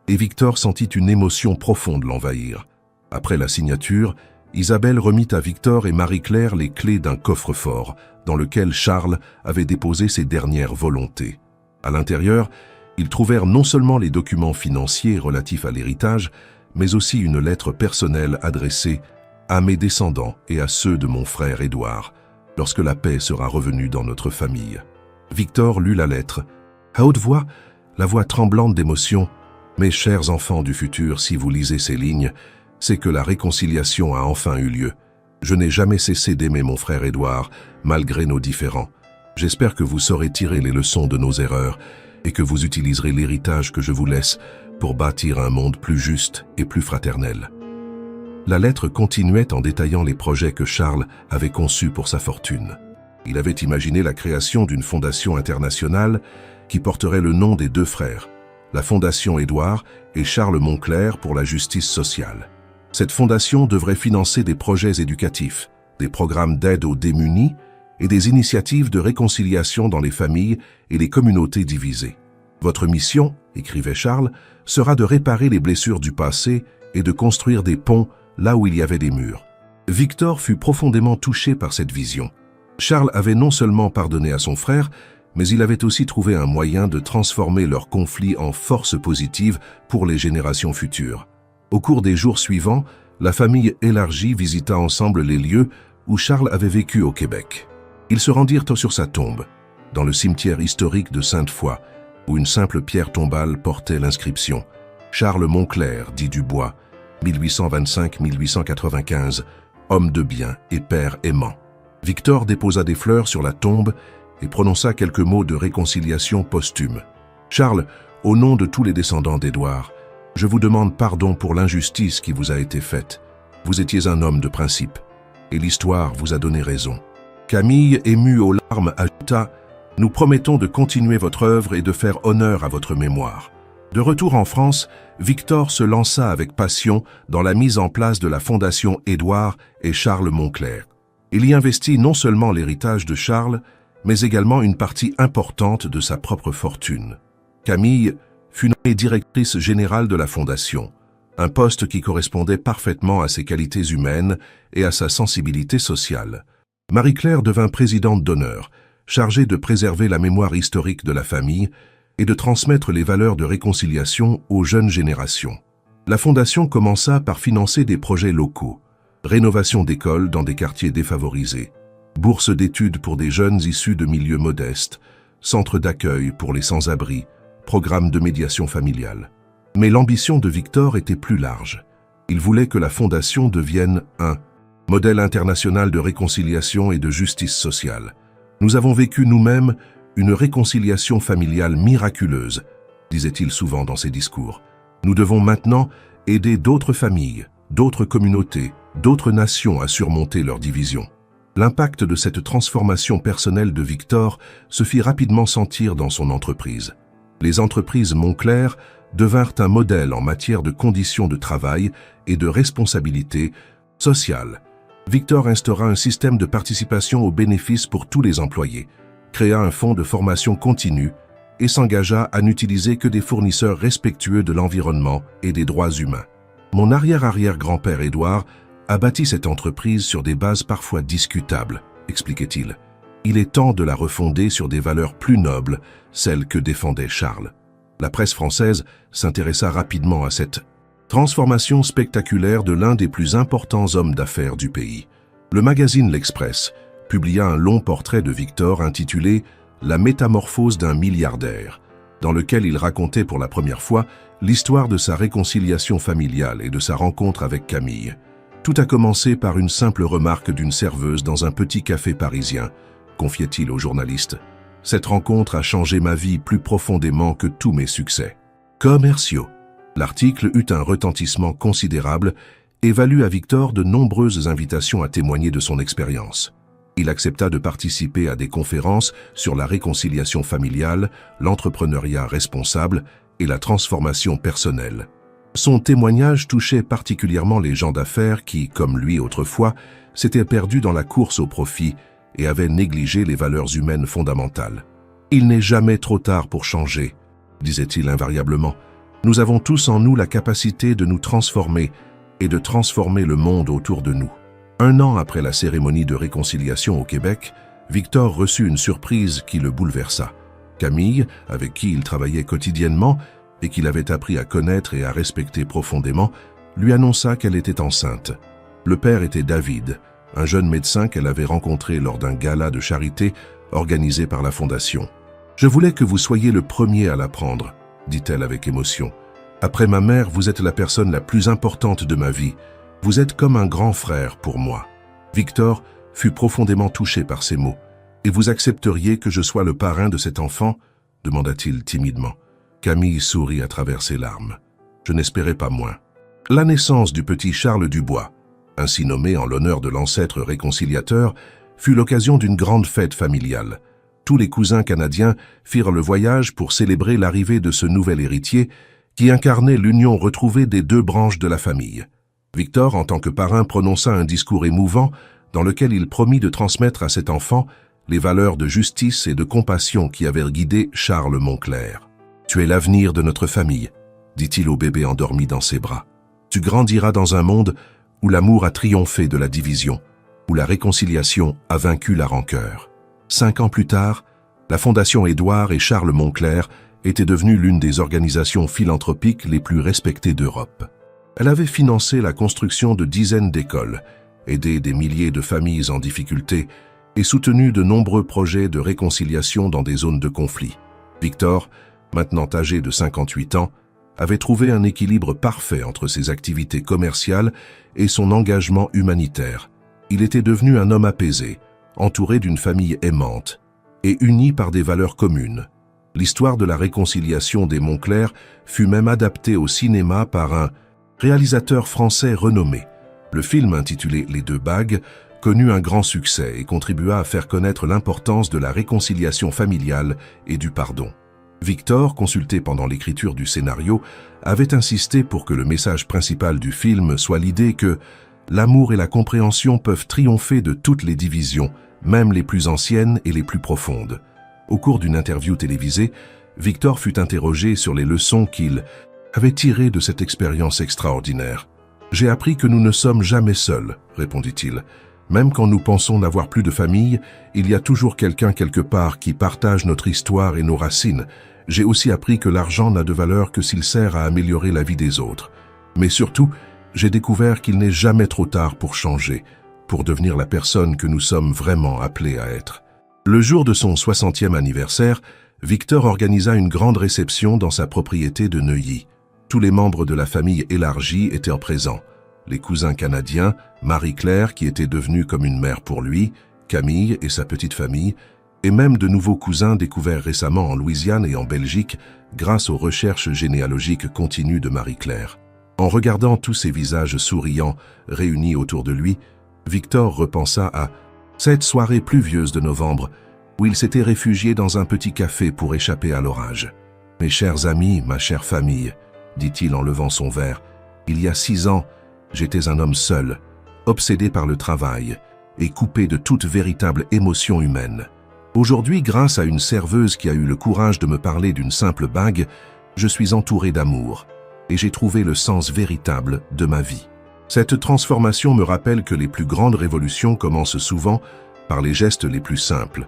et Victor sentit une émotion profonde l'envahir. Après la signature, Isabelle remit à Victor et Marie-Claire les clés d'un coffre-fort, dans lequel Charles avait déposé ses dernières volontés. À l'intérieur, ils trouvèrent non seulement les documents financiers relatifs à l'héritage, mais aussi une lettre personnelle adressée à mes descendants et à ceux de mon frère Édouard, lorsque la paix sera revenue dans notre famille. Victor lut la lettre. À haute voix, la voix tremblante d'émotion, « Mes chers enfants du futur, si vous lisez ces lignes, c'est que la réconciliation a enfin eu lieu. Je n'ai jamais cessé d'aimer mon frère Édouard, malgré nos différends. J'espère que vous saurez tirer les leçons de nos erreurs et que vous utiliserez l'héritage que je vous laisse pour bâtir un monde plus juste et plus fraternel. » La lettre continuait en détaillant les projets que Charles avait conçus pour sa fortune. Il avait imaginé la création d'une fondation internationale qui porterait le nom des deux frères, la Fondation Édouard et Charles Monclerc pour la justice sociale. Cette fondation devrait financer des projets éducatifs, des programmes d'aide aux démunis et des initiatives de réconciliation dans les familles et les communautés divisées. Votre mission, écrivait Charles, sera de réparer les blessures du passé et de construire des ponts là où il y avait des murs. Victor fut profondément touché par cette vision. Charles avait non seulement pardonné à son frère, mais il avait aussi trouvé un moyen de transformer leur conflit en force positive pour les générations futures. Au cours des jours suivants, la famille élargie visita ensemble les lieux où Charles avait vécu au Québec. Ils se rendirent sur sa tombe, dans le cimetière historique de Sainte-Foy, où une simple pierre tombale portait l'inscription « Charles Monclerc, dit Dubois, 1825-1895, homme de bien et père aimant. » Victor déposa des fleurs sur la tombe et prononça quelques mots de réconciliation posthume. « Charles, au nom de tous les descendants d'Édouard, je vous demande pardon pour l'injustice qui vous a été faite. Vous étiez un homme de principe, et l'histoire vous a donné raison. » Camille, émue aux larmes, ajouta « Nous promettons de continuer votre œuvre et de faire honneur à votre mémoire. » De retour en France, Victor se lança avec passion dans la mise en place de la Fondation Édouard et Charles Monclerc. Il y investit non seulement l'héritage de Charles, mais également une partie importante de sa propre fortune. Camille fut nommée directrice générale de la Fondation, un poste qui correspondait parfaitement à ses qualités humaines et à sa sensibilité sociale. Marie-Claire devint présidente d'honneur, chargée de préserver la mémoire historique de la famille et de transmettre les valeurs de réconciliation aux jeunes générations. La Fondation commença par financer des projets locaux, rénovation d'écoles dans des quartiers défavorisés, bourses d'études pour des jeunes issus de milieux modestes, centres d'accueil pour les sans-abri, programmes de médiation familiale. Mais l'ambition de Victor était plus large. Il voulait que la Fondation devienne un modèle international de réconciliation et de justice sociale. Nous avons vécu nous-mêmes une réconciliation familiale miraculeuse, disait-il souvent dans ses discours. Nous devons maintenant aider d'autres familles, d'autres communautés, d'autres nations à surmonter leurs divisions. L'impact de cette transformation personnelle de Victor se fit rapidement sentir dans son entreprise. Les entreprises Monclerc devinrent un modèle en matière de conditions de travail et de responsabilité sociale. Victor instaura un système de participation aux bénéfices pour tous les employés, créa un fonds de formation continue et s'engagea à n'utiliser que des fournisseurs respectueux de l'environnement et des droits humains. Mon arrière-arrière-grand-père Édouard a bâti cette entreprise sur des bases parfois discutables, expliquait-il. Il est temps de la refonder sur des valeurs plus nobles, celles que défendait Charles. La presse française s'intéressa rapidement à cette transformation spectaculaire de l'un des plus importants hommes d'affaires du pays. Le magazine L'Express publia un long portrait de Victor intitulé « La métamorphose d'un milliardaire », dans lequel il racontait pour la première fois l'histoire de sa réconciliation familiale et de sa rencontre avec Camille. Tout a commencé par une simple remarque d'une serveuse dans un petit café parisien, confiait-il au journaliste. Cette rencontre a changé ma vie plus profondément que tous mes succès commerciaux. L'article eut un retentissement considérable et valut à Victor de nombreuses invitations à témoigner de son expérience. Il accepta de participer à des conférences sur la réconciliation familiale, l'entrepreneuriat responsable et la transformation personnelle. Son témoignage touchait particulièrement les gens d'affaires qui, comme lui autrefois, s'étaient perdus dans la course au profit et avaient négligé les valeurs humaines fondamentales. « Il n'est jamais trop tard pour changer », disait-il invariablement. « Nous avons tous en nous la capacité de nous transformer et de transformer le monde autour de nous. » Un an après la cérémonie de réconciliation au Québec, Victor reçut une surprise qui le bouleversa. Camille, avec qui il travaillait quotidiennement et qu'il avait appris à connaître et à respecter profondément, lui annonça qu'elle était enceinte. Le père était David, un jeune médecin qu'elle avait rencontré lors d'un gala de charité organisé par la Fondation. « Je voulais que vous soyez le premier à l'apprendre, » dit-elle avec émotion. « Après ma mère, vous êtes la personne la plus importante de ma vie. Vous êtes comme un grand frère pour moi. » Victor fut profondément touché par ces mots. « Et vous accepteriez que je sois le parrain de cet enfant ?» demanda-t-il timidement. Camille sourit à travers ses larmes. « Je n'espérais pas moins. » La naissance du petit Charles Dubois, ainsi nommé en l'honneur de l'ancêtre réconciliateur, fut l'occasion d'une grande fête familiale. Tous les cousins canadiens firent le voyage pour célébrer l'arrivée de ce nouvel héritier qui incarnait l'union retrouvée des deux branches de la famille. Victor, en tant que parrain, prononça un discours émouvant dans lequel il promit de transmettre à cet enfant les valeurs de justice et de compassion qui avaient guidé Charles Moncler. « Tu es l'avenir de notre famille », dit-il au bébé endormi dans ses bras. « Tu grandiras dans un monde où l'amour a triomphé de la division, où la réconciliation a vaincu la rancœur. » 5 ans plus tard, la Fondation Édouard et Charles Moncler était devenue l'une des organisations philanthropiques les plus respectées d'Europe. Elle avait financé la construction de dizaines d'écoles, aidé des milliers de familles en difficulté et soutenu de nombreux projets de réconciliation dans des zones de conflit. Victor, maintenant âgé de 58 ans, avait trouvé un équilibre parfait entre ses activités commerciales et son engagement humanitaire. Il était devenu un homme apaisé, entouré d'une famille aimante et uni par des valeurs communes. L'histoire de la réconciliation des Moncler fut même adaptée au cinéma par un réalisateur français renommé. Le film intitulé « Les deux bagues » connut un grand succès et contribua à faire connaître l'importance de la réconciliation familiale et du pardon. Victor, consulté pendant l'écriture du scénario, avait insisté pour que le message principal du film soit l'idée que l'amour et la compréhension peuvent triompher de toutes les divisions, même les plus anciennes et les plus profondes. Au cours d'une interview télévisée, Victor fut interrogé sur les leçons qu'il avait tirées de cette expérience extraordinaire. « J'ai appris que nous ne sommes jamais seuls », répondit-il. « Même quand nous pensons n'avoir plus de famille, il y a toujours quelqu'un quelque part qui partage notre histoire et nos racines. J'ai aussi appris que l'argent n'a de valeur que s'il sert à améliorer la vie des autres. Mais surtout, j'ai découvert qu'il n'est jamais trop tard pour changer, pour devenir la personne que nous sommes vraiment appelés à être. » Le jour de son 60e anniversaire, Victor organisa une grande réception dans sa propriété de Neuilly. Tous les membres de la famille élargie étaient présents. Les cousins canadiens, Marie-Claire qui était devenue comme une mère pour lui, Camille et sa petite famille, et même de nouveaux cousins découverts récemment en Louisiane et en Belgique grâce aux recherches généalogiques continues de Marie-Claire. En regardant tous ces visages souriants réunis autour de lui, Victor repensa à cette soirée pluvieuse de novembre où il s'était réfugié dans un petit café pour échapper à l'orage. « Mes chers amis, ma chère famille », dit-il en levant son verre, « il y a 6 ans, j'étais un homme seul, obsédé par le travail et coupé de toute véritable émotion humaine. Aujourd'hui, grâce à une serveuse qui a eu le courage de me parler d'une simple bague, je suis entouré d'amour et j'ai trouvé le sens véritable de ma vie. Cette transformation me rappelle que les plus grandes révolutions commencent souvent par les gestes les plus simples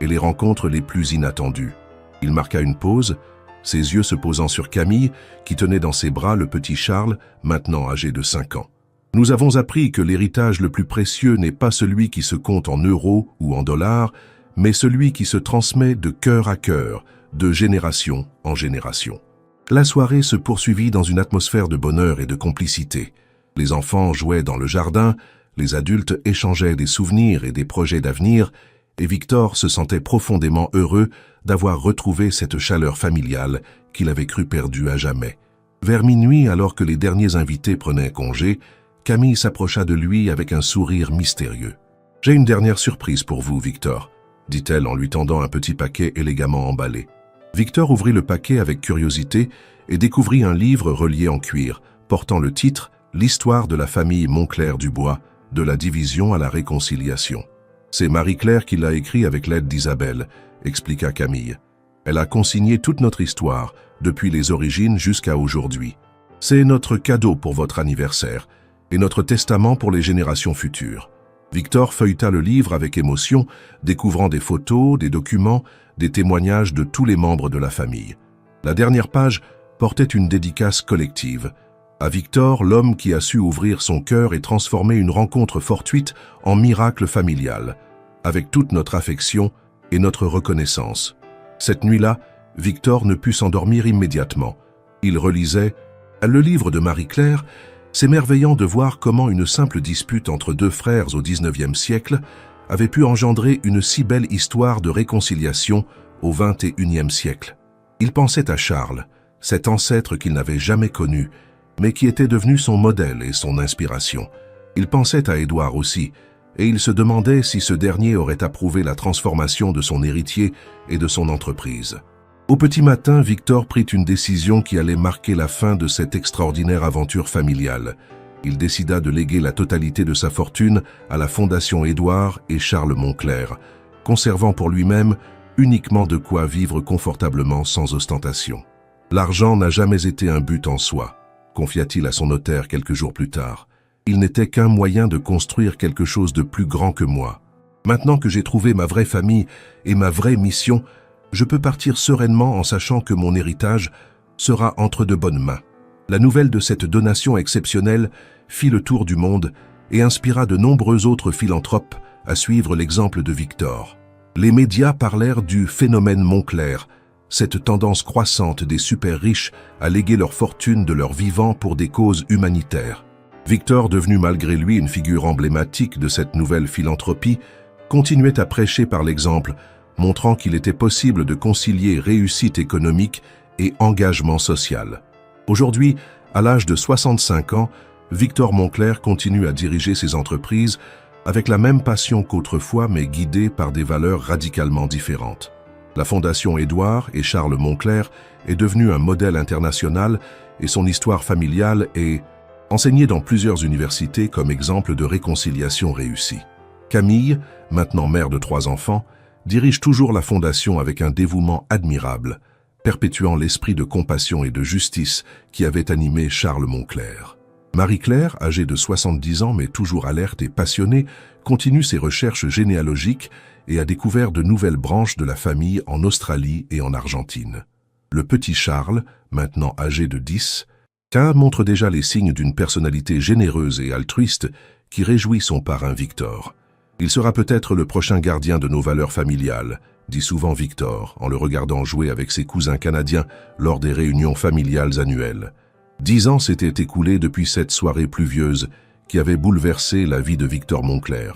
et les rencontres les plus inattendues. Il marqua une pause, ses yeux se posant sur Camille, qui tenait dans ses bras le petit Charles, maintenant âgé de 5 ans. Nous avons appris que l'héritage le plus précieux n'est pas celui qui se compte en euros ou en dollars, mais celui qui se transmet de cœur à cœur, de génération en génération. La soirée se poursuivit dans une atmosphère de bonheur et de complicité. Les enfants jouaient dans le jardin, les adultes échangeaient des souvenirs et des projets d'avenir, et Victor se sentait profondément heureux d'avoir retrouvé cette chaleur familiale qu'il avait cru perdue à jamais. Vers minuit, alors que les derniers invités prenaient congé, Camille s'approcha de lui avec un sourire mystérieux. « J'ai une dernière surprise pour vous, Victor », dit-elle en lui tendant un petit paquet élégamment emballé. Victor ouvrit le paquet avec curiosité et découvrit un livre relié en cuir, portant le titre « L'histoire de la famille Moncler-Dubois, de la division à la réconciliation ». C'est Marie-Claire qui l'a écrit avec l'aide d'Isabelle, expliqua Camille. Elle a consigné toute notre histoire, depuis les origines jusqu'à aujourd'hui. C'est notre cadeau pour votre anniversaire et notre testament pour les générations futures. Victor feuilleta le livre avec émotion, découvrant des photos, des documents, des témoignages de tous les membres de la famille. La dernière page portait une dédicace collective. À Victor, l'homme qui a su ouvrir son cœur et transformer une rencontre fortuite en miracle familial, avec toute notre affection et notre reconnaissance. Cette nuit-là, Victor ne put s'endormir immédiatement. Il relisait le livre de Marie-Claire, s'émerveillant de voir comment une simple dispute entre deux frères au XIXe siècle avait pu engendrer une si belle histoire de réconciliation au XXIe siècle. Il pensait à Charles, cet ancêtre qu'il n'avait jamais connu, mais qui était devenu son modèle et son inspiration. Il pensait à Édouard aussi, et il se demandait si ce dernier aurait approuvé la transformation de son héritier et de son entreprise. Au petit matin, Victor prit une décision qui allait marquer la fin de cette extraordinaire aventure familiale. Il décida de léguer la totalité de sa fortune à la Fondation Édouard et Charles Moncler, conservant pour lui-même uniquement de quoi vivre confortablement sans ostentation. L'argent n'a jamais été un but en soi, confia-t-il à son notaire quelques jours plus tard. Il n'était qu'un moyen de construire quelque chose de plus grand que moi. Maintenant que j'ai trouvé ma vraie famille et ma vraie mission, je peux partir sereinement en sachant que mon héritage sera entre de bonnes mains. La nouvelle de cette donation exceptionnelle fit le tour du monde et inspira de nombreux autres philanthropes à suivre l'exemple de Victor. Les médias parlèrent du phénomène Moncler, cette tendance croissante des super riches à léguer leur fortune de leur vivant pour des causes humanitaires. Victor, devenu malgré lui une figure emblématique de cette nouvelle philanthropie, continuait à prêcher par l'exemple, montrant qu'il était possible de concilier réussite économique et engagement social. Aujourd'hui, à l'âge de 65 ans, Victor Moncler continue à diriger ses entreprises avec la même passion qu'autrefois, mais guidé par des valeurs radicalement différentes. La Fondation Édouard et Charles Moncler est devenue un modèle international et son histoire familiale est enseignée dans plusieurs universités comme exemple de réconciliation réussie. Camille, maintenant mère de 3 enfants, dirige toujours la Fondation avec un dévouement admirable, perpétuant l'esprit de compassion et de justice qui avait animé Charles Moncler. Marie-Claire, âgée de 70 ans mais toujours alerte et passionnée, continue ses recherches généalogiques et a découvert de nouvelles branches de la famille en Australie et en Argentine. Le petit Charles, maintenant âgé de 10, montre déjà les signes d'une personnalité généreuse et altruiste qui réjouit son parrain Victor. Il sera peut-être le prochain gardien de nos valeurs familiales, dit souvent Victor, en le regardant jouer avec ses cousins canadiens lors des réunions familiales annuelles. 10 ans s'étaient écoulés depuis cette soirée pluvieuse qui avait bouleversé la vie de Victor Moncler.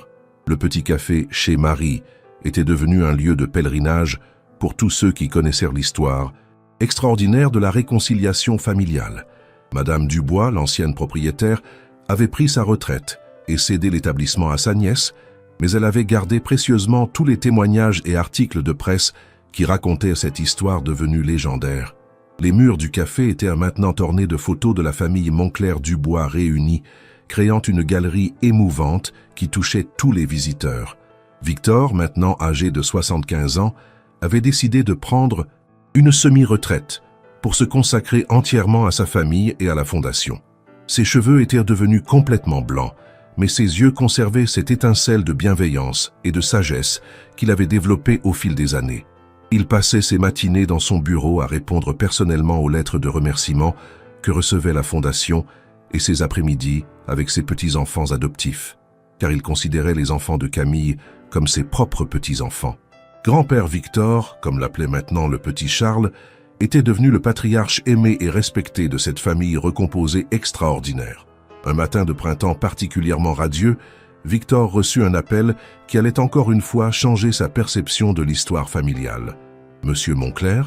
Le petit café chez Marie était devenu un lieu de pèlerinage pour tous ceux qui connaissèrent l'histoire extraordinaire de la réconciliation familiale. Madame Dubois, l'ancienne propriétaire, avait pris sa retraite et cédé l'établissement à sa nièce, mais elle avait gardé précieusement tous les témoignages et articles de presse qui racontaient cette histoire devenue légendaire. Les murs du café étaient maintenant ornés de photos de la famille Moncler-Dubois réunie, créant une galerie émouvante qui touchait tous les visiteurs. Victor, maintenant âgé de 75 ans, avait décidé de prendre une semi-retraite pour se consacrer entièrement à sa famille et à la fondation. Ses cheveux étaient devenus complètement blancs, mais ses yeux conservaient cette étincelle de bienveillance et de sagesse qu'il avait développée au fil des années. Il passait ses matinées dans son bureau à répondre personnellement aux lettres de remerciement que recevait la fondation et ses après-midi avec ses petits-enfants adoptifs, car il considérait les enfants de Camille comme ses propres petits-enfants. Grand-père Victor, comme l'appelait maintenant le petit Charles, était devenu le patriarche aimé et respecté de cette famille recomposée extraordinaire. Un matin de printemps particulièrement radieux, Victor reçut un appel qui allait encore une fois changer sa perception de l'histoire familiale. « Monsieur Moncler ?»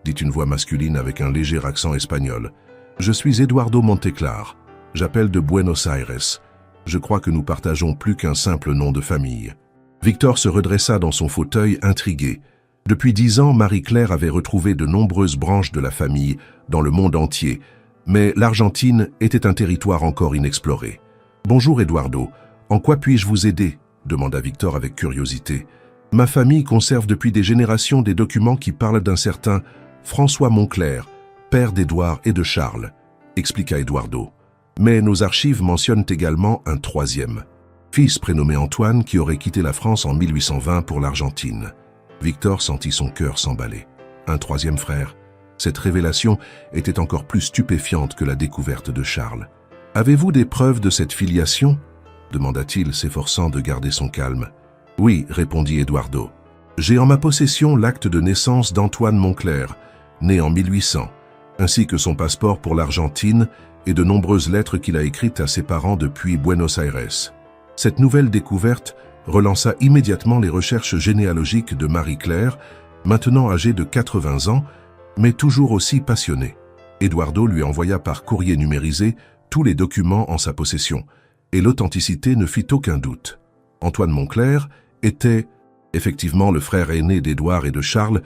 dit une voix masculine avec un léger accent espagnol. « Je suis Eduardo Monteclar. J'appelle de Buenos Aires. Je crois que nous partageons plus qu'un simple nom de famille. » Victor se redressa dans son fauteuil, intrigué. Depuis 10 ans, Marie-Claire avait retrouvé de nombreuses branches de la famille dans le monde entier, mais l'Argentine était un territoire encore inexploré. « Bonjour Eduardo, en quoi puis-je vous aider ?» demanda Victor avec curiosité. « Ma famille conserve depuis des générations des documents qui parlent d'un certain François Moncler, père d'Édouard et de Charles, » expliqua Eduardo. « Mais nos archives mentionnent également un troisième fils prénommé Antoine qui aurait quitté la France en 1820 pour l'Argentine. » Victor sentit son cœur s'emballer. Un troisième frère. Cette révélation était encore plus stupéfiante que la découverte de Charles. « Avez-vous des preuves de cette filiation ?» demanda-t-il, s'efforçant de garder son calme. « Oui, répondit Eduardo. J'ai en ma possession l'acte de naissance d'Antoine Moncler, né en 1800, ainsi que son passeport pour l'Argentine et de nombreuses lettres qu'il a écrites à ses parents depuis Buenos Aires. » Cette nouvelle découverte relança immédiatement les recherches généalogiques de Marie-Claire, maintenant âgée de 80 ans, mais toujours aussi passionnée. Eduardo lui envoya par courrier numérisé tous les documents en sa possession, et l'authenticité ne fit aucun doute. Antoine Moncler était effectivement le frère aîné d'Édouard et de Charles,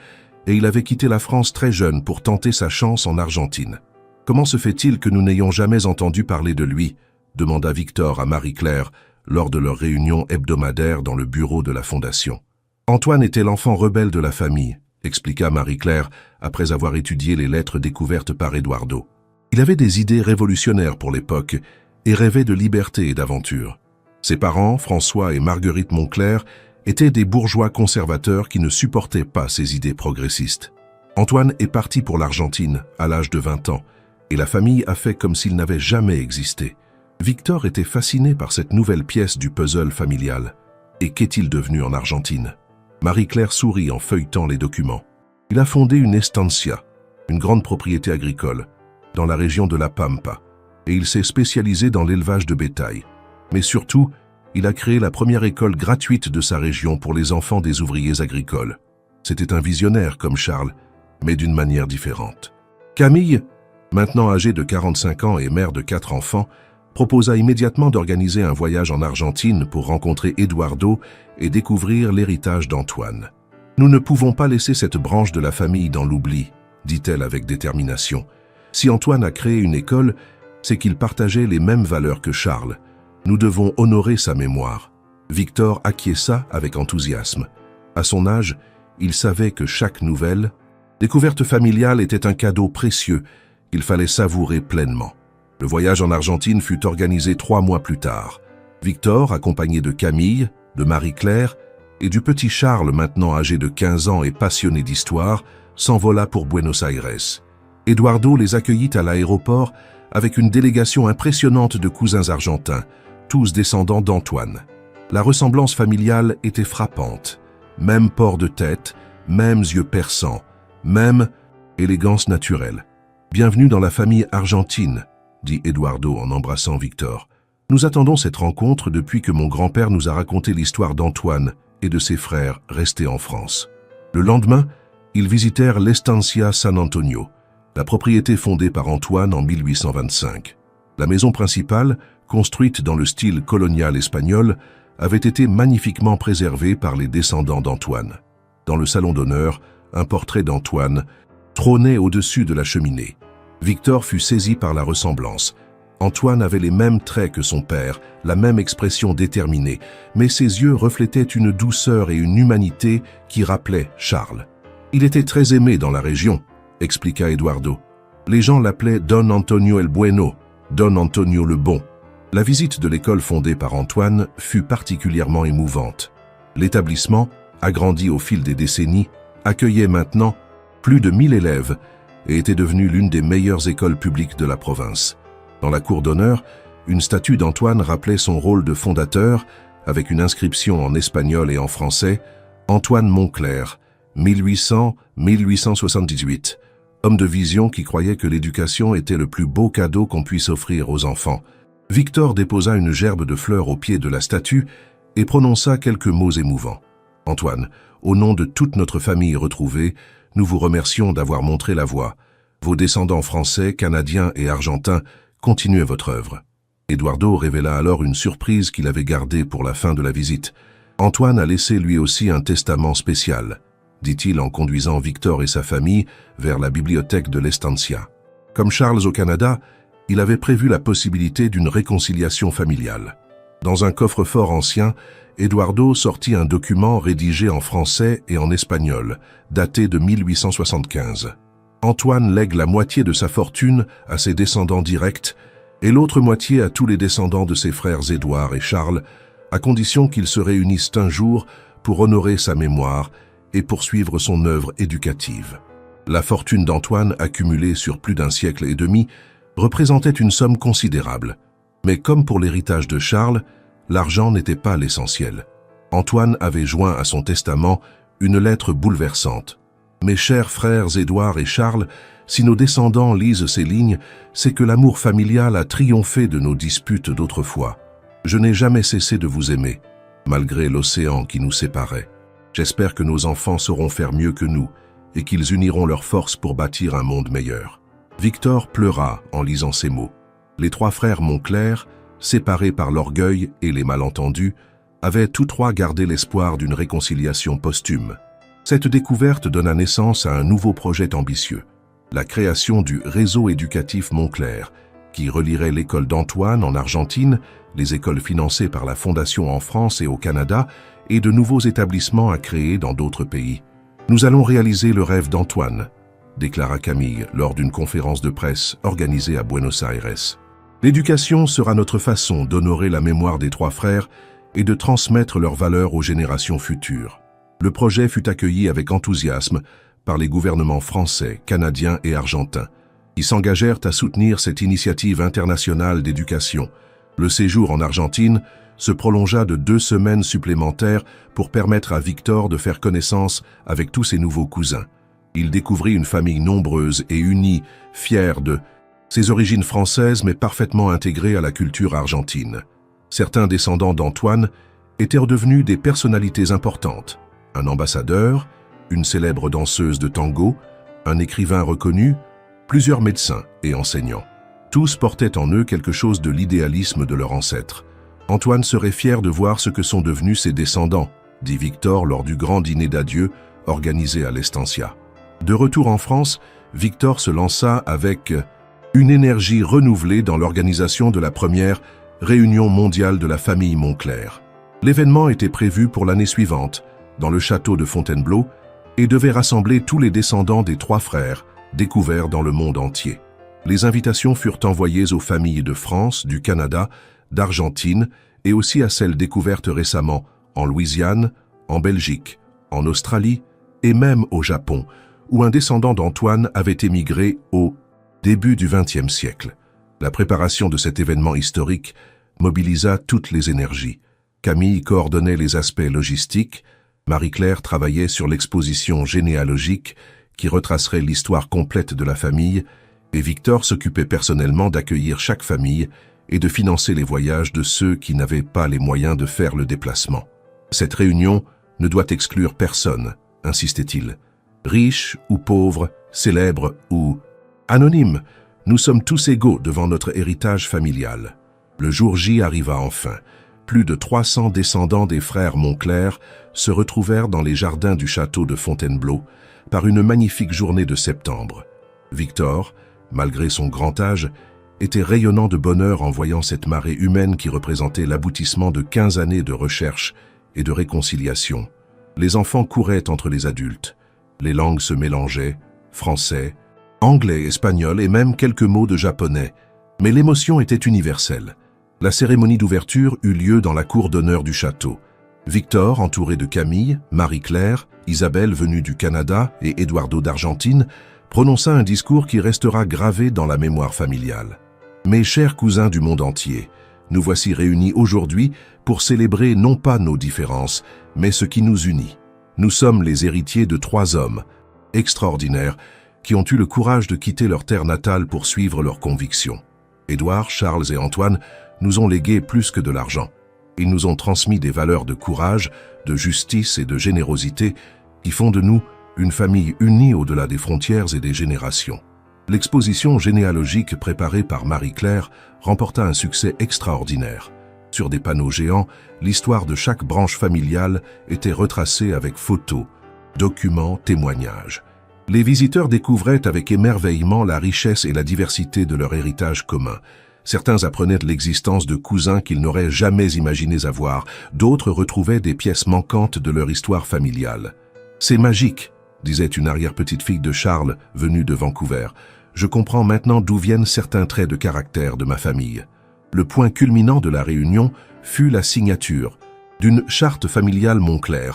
et il avait quitté la France très jeune pour tenter sa chance en Argentine. « Comment se fait-il que nous n'ayons jamais entendu parler de lui ?» demanda Victor à Marie-Claire, lors de leur réunion hebdomadaire dans le bureau de la Fondation. Antoine était l'enfant rebelle de la famille, expliqua Marie-Claire après avoir étudié les lettres découvertes par Eduardo. Il avait des idées révolutionnaires pour l'époque et rêvait de liberté et d'aventure. Ses parents, François et Marguerite Moncler, étaient des bourgeois conservateurs qui ne supportaient pas ces idées progressistes. Antoine est parti pour l'Argentine à l'âge de 20 ans et la famille a fait comme s'il n'avait jamais existé. Victor était fasciné par cette nouvelle pièce du puzzle familial. Et qu'est-il devenu en Argentine? Marie-Claire sourit en feuilletant les documents. Il a fondé une estancia, une grande propriété agricole, dans la région de la Pampa, et il s'est spécialisé dans l'élevage de bétail. Mais surtout, il a créé la première école gratuite de sa région pour les enfants des ouvriers agricoles. C'était un visionnaire comme Charles, mais d'une manière différente. Camille, maintenant âgée de 45 ans et mère de 4 enfants, proposa immédiatement d'organiser un voyage en Argentine pour rencontrer Eduardo et découvrir l'héritage d'Antoine. « Nous ne pouvons pas laisser cette branche de la famille dans l'oubli, » dit-elle avec détermination. « Si Antoine a créé une école, c'est qu'il partageait les mêmes valeurs que Charles. Nous devons honorer sa mémoire. » Victor acquiesça avec enthousiasme. À son âge, il savait que chaque nouvelle découverte familiale était un cadeau précieux qu'il fallait savourer pleinement. Le voyage en Argentine fut organisé 3 mois plus tard. Victor, accompagné de Camille, de Marie-Claire et du petit Charles, maintenant âgé de 15 ans et passionné d'histoire, s'envola pour Buenos Aires. Eduardo les accueillit à l'aéroport avec une délégation impressionnante de cousins argentins, tous descendants d'Antoine. La ressemblance familiale était frappante. Même port de tête, mêmes yeux perçants, même élégance naturelle. « Bienvenue dans la famille argentine », dit Eduardo en embrassant Victor. « Nous attendons cette rencontre depuis que mon grand-père nous a raconté l'histoire d'Antoine et de ses frères restés en France. » Le lendemain, ils visitèrent l'Estancia San Antonio, la propriété fondée par Antoine en 1825. La maison principale, construite dans le style colonial espagnol, avait été magnifiquement préservée par les descendants d'Antoine. Dans le salon d'honneur, un portrait d'Antoine trônait au-dessus de la cheminée. Victor fut saisi par la ressemblance. Antoine avait les mêmes traits que son père, la même expression déterminée, mais ses yeux reflétaient une douceur et une humanité qui rappelaient Charles. Il était très aimé dans la région, expliqua Eduardo. Les gens l'appelaient Don Antonio el Bueno, Don Antonio le Bon. La visite de l'école fondée par Antoine fut particulièrement émouvante. L'établissement, agrandi au fil des décennies, accueillait maintenant plus de 1000 élèves et était devenu l'une des meilleures écoles publiques de la province. Dans la cour d'honneur, une statue d'Antoine rappelait son rôle de fondateur avec une inscription en espagnol et en français « Antoine Moncler, 1800-1878 », homme de vision qui croyait que l'éducation était le plus beau cadeau qu'on puisse offrir aux enfants. Victor déposa une gerbe de fleurs au pied de la statue et prononça quelques mots émouvants. « Antoine, au nom de toute notre famille retrouvée, nous vous remercions d'avoir montré la voie. Vos descendants français, canadiens et argentins continuez votre œuvre. » Eduardo révéla alors une surprise qu'il avait gardée pour la fin de la visite. Antoine a laissé lui aussi un testament spécial, dit-il en conduisant Victor et sa famille vers la bibliothèque de l'Estancia. Comme Charles au Canada, il avait prévu la possibilité d'une réconciliation familiale. Dans un coffre-fort ancien, Eduardo sortit un document rédigé en français et en espagnol, daté de 1875. Antoine lègue la moitié de sa fortune à ses descendants directs et l'autre moitié à tous les descendants de ses frères Édouard et Charles, à condition qu'ils se réunissent un jour pour honorer sa mémoire et poursuivre son œuvre éducative. La fortune d'Antoine, accumulée sur plus d'un siècle et demi, représentait une somme considérable. Mais comme pour l'héritage de Charles, l'argent n'était pas l'essentiel. Antoine avait joint à son testament une lettre bouleversante. « Mes chers frères Édouard et Charles, si nos descendants lisent ces lignes, c'est que l'amour familial a triomphé de nos disputes d'autrefois. Je n'ai jamais cessé de vous aimer, malgré l'océan qui nous séparait. J'espère que nos enfants sauront faire mieux que nous et qu'ils uniront leurs forces pour bâtir un monde meilleur. » Victor pleura en lisant ces mots. Les trois frères Moncler, séparés par l'orgueil et les malentendus, avaient tous trois gardé l'espoir d'une réconciliation posthume. Cette découverte donna naissance à un nouveau projet ambitieux, la création du réseau éducatif Moncler, qui relierait l'école d'Antoine en Argentine, les écoles financées par la Fondation en France et au Canada, et de nouveaux établissements à créer dans d'autres pays. « Nous allons réaliser le rêve d'Antoine », déclara Camille lors d'une conférence de presse organisée à Buenos Aires. L'éducation sera notre façon d'honorer la mémoire des trois frères et de transmettre leurs valeurs aux générations futures. Le projet fut accueilli avec enthousiasme par les gouvernements français, canadiens et argentins, qui s'engagèrent à soutenir cette initiative internationale d'éducation. Le séjour en Argentine se prolongea de 2 semaines supplémentaires pour permettre à Victor de faire connaissance avec tous ses nouveaux cousins. Il découvrit une famille nombreuse et unie, fière de ses origines françaises mais parfaitement intégrée à la culture argentine. Certains descendants d'Antoine étaient devenus des personnalités importantes. Un ambassadeur, une célèbre danseuse de tango, un écrivain reconnu, plusieurs médecins et enseignants. Tous portaient en eux quelque chose de l'idéalisme de leurs ancêtres. Antoine serait fier de voir ce que sont devenus ses descendants, dit Victor lors du grand dîner d'adieu organisé à l'Estancia. De retour en France, Victor se lança avec une énergie renouvelée dans l'organisation de la première Réunion mondiale de la famille Moncler. L'événement était prévu pour l'année suivante, dans le château de Fontainebleau, et devait rassembler tous les descendants des trois frères, découverts dans le monde entier. Les invitations furent envoyées aux familles de France, du Canada, d'Argentine et aussi à celles découvertes récemment en Louisiane, en Belgique, en Australie et même au Japon, où un descendant d'Antoine avait émigré au début du XXe siècle. La préparation de cet événement historique mobilisa toutes les énergies. Camille coordonnait les aspects logistiques, Marie-Claire travaillait sur l'exposition généalogique qui retracerait l'histoire complète de la famille, et Victor s'occupait personnellement d'accueillir chaque famille et de financer les voyages de ceux qui n'avaient pas les moyens de faire le déplacement. Cette réunion ne doit exclure personne, insistait-il. Riche ou pauvre, célèbre ou anonyme, nous sommes tous égaux devant notre héritage familial. Le jour J arriva enfin. Plus de 300 descendants des frères Moncler se retrouvèrent dans les jardins du château de Fontainebleau par une magnifique journée de septembre. Victor, malgré son grand âge, était rayonnant de bonheur en voyant cette marée humaine qui représentait l'aboutissement de 15 années de recherche et de réconciliation. Les enfants couraient entre les adultes. Les langues se mélangeaient, français, anglais, espagnol et même quelques mots de japonais. Mais l'émotion était universelle. La cérémonie d'ouverture eut lieu dans la cour d'honneur du château. Victor, entouré de Camille, Marie-Claire, Isabelle venue du Canada et Eduardo d'Argentine, prononça un discours qui restera gravé dans la mémoire familiale. Mes chers cousins du monde entier, nous voici réunis aujourd'hui pour célébrer non pas nos différences, mais ce qui nous unit. Nous sommes les héritiers de 3 hommes extraordinaires qui ont eu le courage de quitter leur terre natale pour suivre leurs convictions. Édouard, Charles et Antoine nous ont légué plus que de l'argent. Ils nous ont transmis des valeurs de courage, de justice et de générosité qui font de nous une famille unie au-delà des frontières et des générations. L'exposition généalogique préparée par Marie-Claire remporta un succès extraordinaire. Sur des panneaux géants, l'histoire de chaque branche familiale était retracée avec photos, documents, témoignages. Les visiteurs découvraient avec émerveillement la richesse et la diversité de leur héritage commun. Certains apprenaient de l'existence de cousins qu'ils n'auraient jamais imaginé avoir, d'autres retrouvaient des pièces manquantes de leur histoire familiale. « C'est magique », disait une arrière-petite-fille de Charles venue de Vancouver. « Je comprends maintenant d'où viennent certains traits de caractère de ma famille. » Le point culminant de la réunion fut la signature d'une charte familiale Moncler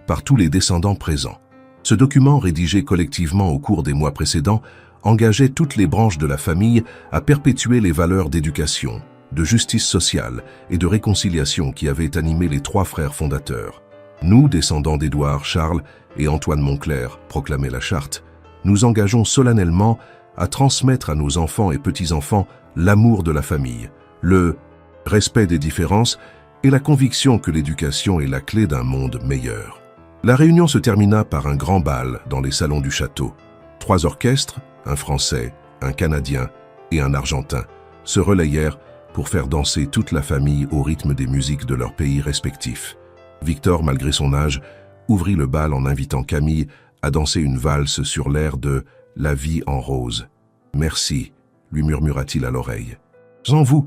par tous les descendants présents. Ce document, rédigé collectivement au cours des mois précédents, engageait toutes les branches de la famille à perpétuer les valeurs d'éducation, de justice sociale et de réconciliation qui avaient animé les 3 frères fondateurs. Nous, descendants d'Édouard, Charles et Antoine Moncler, proclamait la charte, nous engageons solennellement à transmettre à nos enfants et petits-enfants l'amour de la famille, le respect des différences et la conviction que l'éducation est la clé d'un monde meilleur. La réunion se termina par un grand bal dans les salons du château. 3 orchestres, un Français, un Canadien et un Argentin, se relayèrent pour faire danser toute la famille au rythme des musiques de leurs pays respectifs. Victor, malgré son âge, ouvrit le bal en invitant Camille à danser une valse sur l'air de « La vie en rose ». « Merci », lui murmura-t-il à l'oreille. « Sans vous,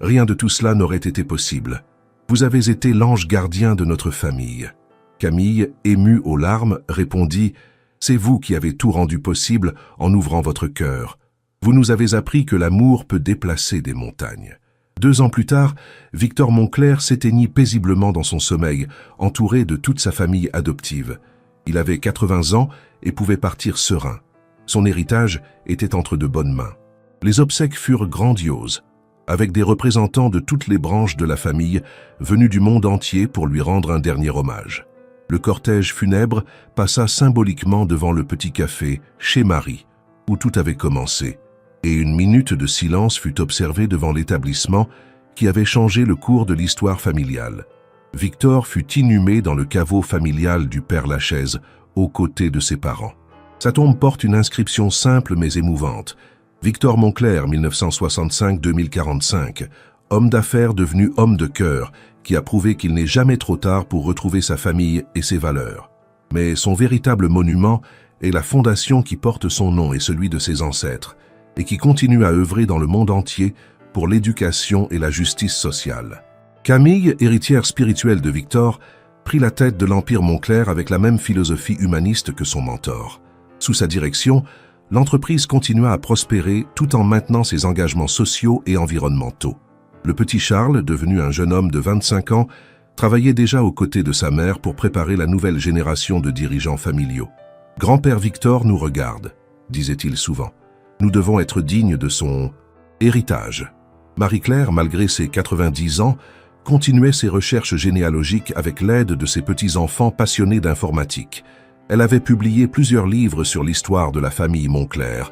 rien de tout cela n'aurait été possible. Vous avez été l'ange gardien de notre famille. » Camille, émue aux larmes, répondit « C'est vous qui avez tout rendu possible en ouvrant votre cœur. Vous nous avez appris que l'amour peut déplacer des montagnes. » 2 ans plus tard, Victor Moncler s'éteignit paisiblement dans son sommeil, entouré de toute sa famille adoptive. Il avait 80 ans et pouvait partir serein. Son héritage était entre de bonnes mains. Les obsèques furent grandioses, avec des représentants de toutes les branches de la famille venus du monde entier pour lui rendre un dernier hommage. Le cortège funèbre passa symboliquement devant le petit café chez Marie, où tout avait commencé, et une minute de silence fut observée devant l'établissement qui avait changé le cours de l'histoire familiale. Victor fut inhumé dans le caveau familial du Père Lachaise, aux côtés de ses parents. Sa tombe porte une inscription simple mais émouvante. Victor Moncler, 1965-2045, homme d'affaires devenu homme de cœur, qui a prouvé qu'il n'est jamais trop tard pour retrouver sa famille et ses valeurs. Mais son véritable monument est la fondation qui porte son nom et celui de ses ancêtres, et qui continue à œuvrer dans le monde entier pour l'éducation et la justice sociale. Camille, héritière spirituelle de Victor, prit la tête de l'Empire Moncler avec la même philosophie humaniste que son mentor. Sous sa direction, l'entreprise continua à prospérer tout en maintenant ses engagements sociaux et environnementaux. Le petit Charles, devenu un jeune homme de 25 ans, travaillait déjà aux côtés de sa mère pour préparer la nouvelle génération de dirigeants familiaux. « Grand-père Victor nous regarde », disait-il souvent. « Nous devons être dignes de son héritage. » Marie-Claire, malgré ses 90 ans, continuait ses recherches généalogiques avec l'aide de ses petits-enfants passionnés d'informatique. Elle avait publié plusieurs livres sur l'histoire de la famille Moncler,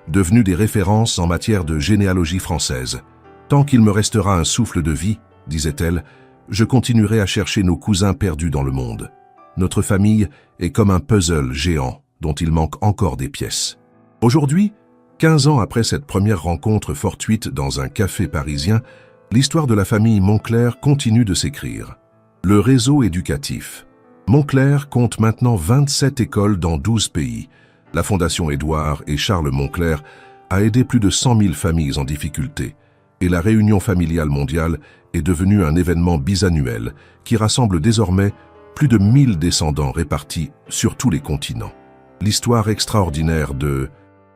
devenus des références en matière de généalogie française. « Tant qu'il me restera un souffle de vie, disait-elle, je continuerai à chercher nos cousins perdus dans le monde. Notre famille est comme un puzzle géant dont il manque encore des pièces. » Aujourd'hui, 15 ans après cette première rencontre fortuite dans un café parisien, l'histoire de la famille Moncler continue de s'écrire. Le réseau éducatif. Moncler compte maintenant 27 écoles dans 12 pays. La Fondation Édouard et Charles Moncler a aidé plus de 100 000 familles en difficulté, et la Réunion familiale mondiale est devenue un événement bisannuel qui rassemble désormais plus de 1000 descendants répartis sur tous les continents. L'histoire extraordinaire de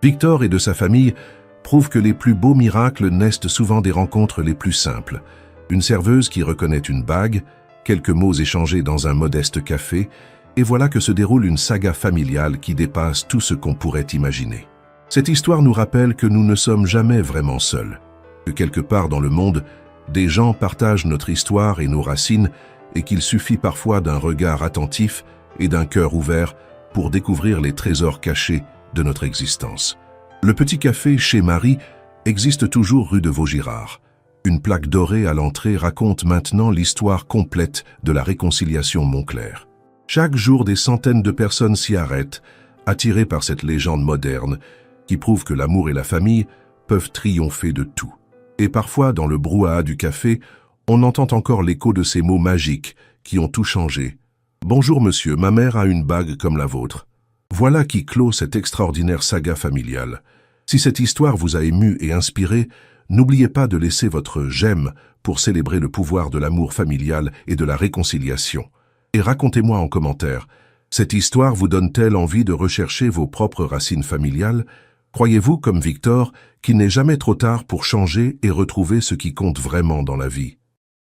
Victor et de sa famille prouve que les plus beaux miracles naissent souvent des rencontres les plus simples. Une serveuse qui reconnaît une bague, quelques mots échangés dans un modeste café, et voilà que se déroule une saga familiale qui dépasse tout ce qu'on pourrait imaginer. Cette histoire nous rappelle que nous ne sommes jamais vraiment seuls, que quelque part dans le monde, des gens partagent notre histoire et nos racines, et qu'il suffit parfois d'un regard attentif et d'un cœur ouvert pour découvrir les trésors cachés de notre existence. Le petit café chez Marie existe toujours rue de Vaugirard. Une plaque dorée à l'entrée raconte maintenant l'histoire complète de la réconciliation Montclair. Chaque jour, des centaines de personnes s'y arrêtent, attirées par cette légende moderne qui prouve que l'amour et la famille peuvent triompher de tout. Et parfois, dans le brouhaha du café, on entend encore l'écho de ces mots magiques qui ont tout changé. « Bonjour monsieur, ma mère a une bague comme la vôtre. » Voilà qui clôt cette extraordinaire saga familiale. Si cette histoire vous a ému et inspiré, n'oubliez pas de laisser votre j'aime pour célébrer le pouvoir de l'amour familial et de la réconciliation. Et racontez-moi en commentaire, cette histoire vous donne-t-elle envie de rechercher vos propres racines familiales? Croyez-vous, comme Victor, qu'il n'est jamais trop tard pour changer et retrouver ce qui compte vraiment dans la vie?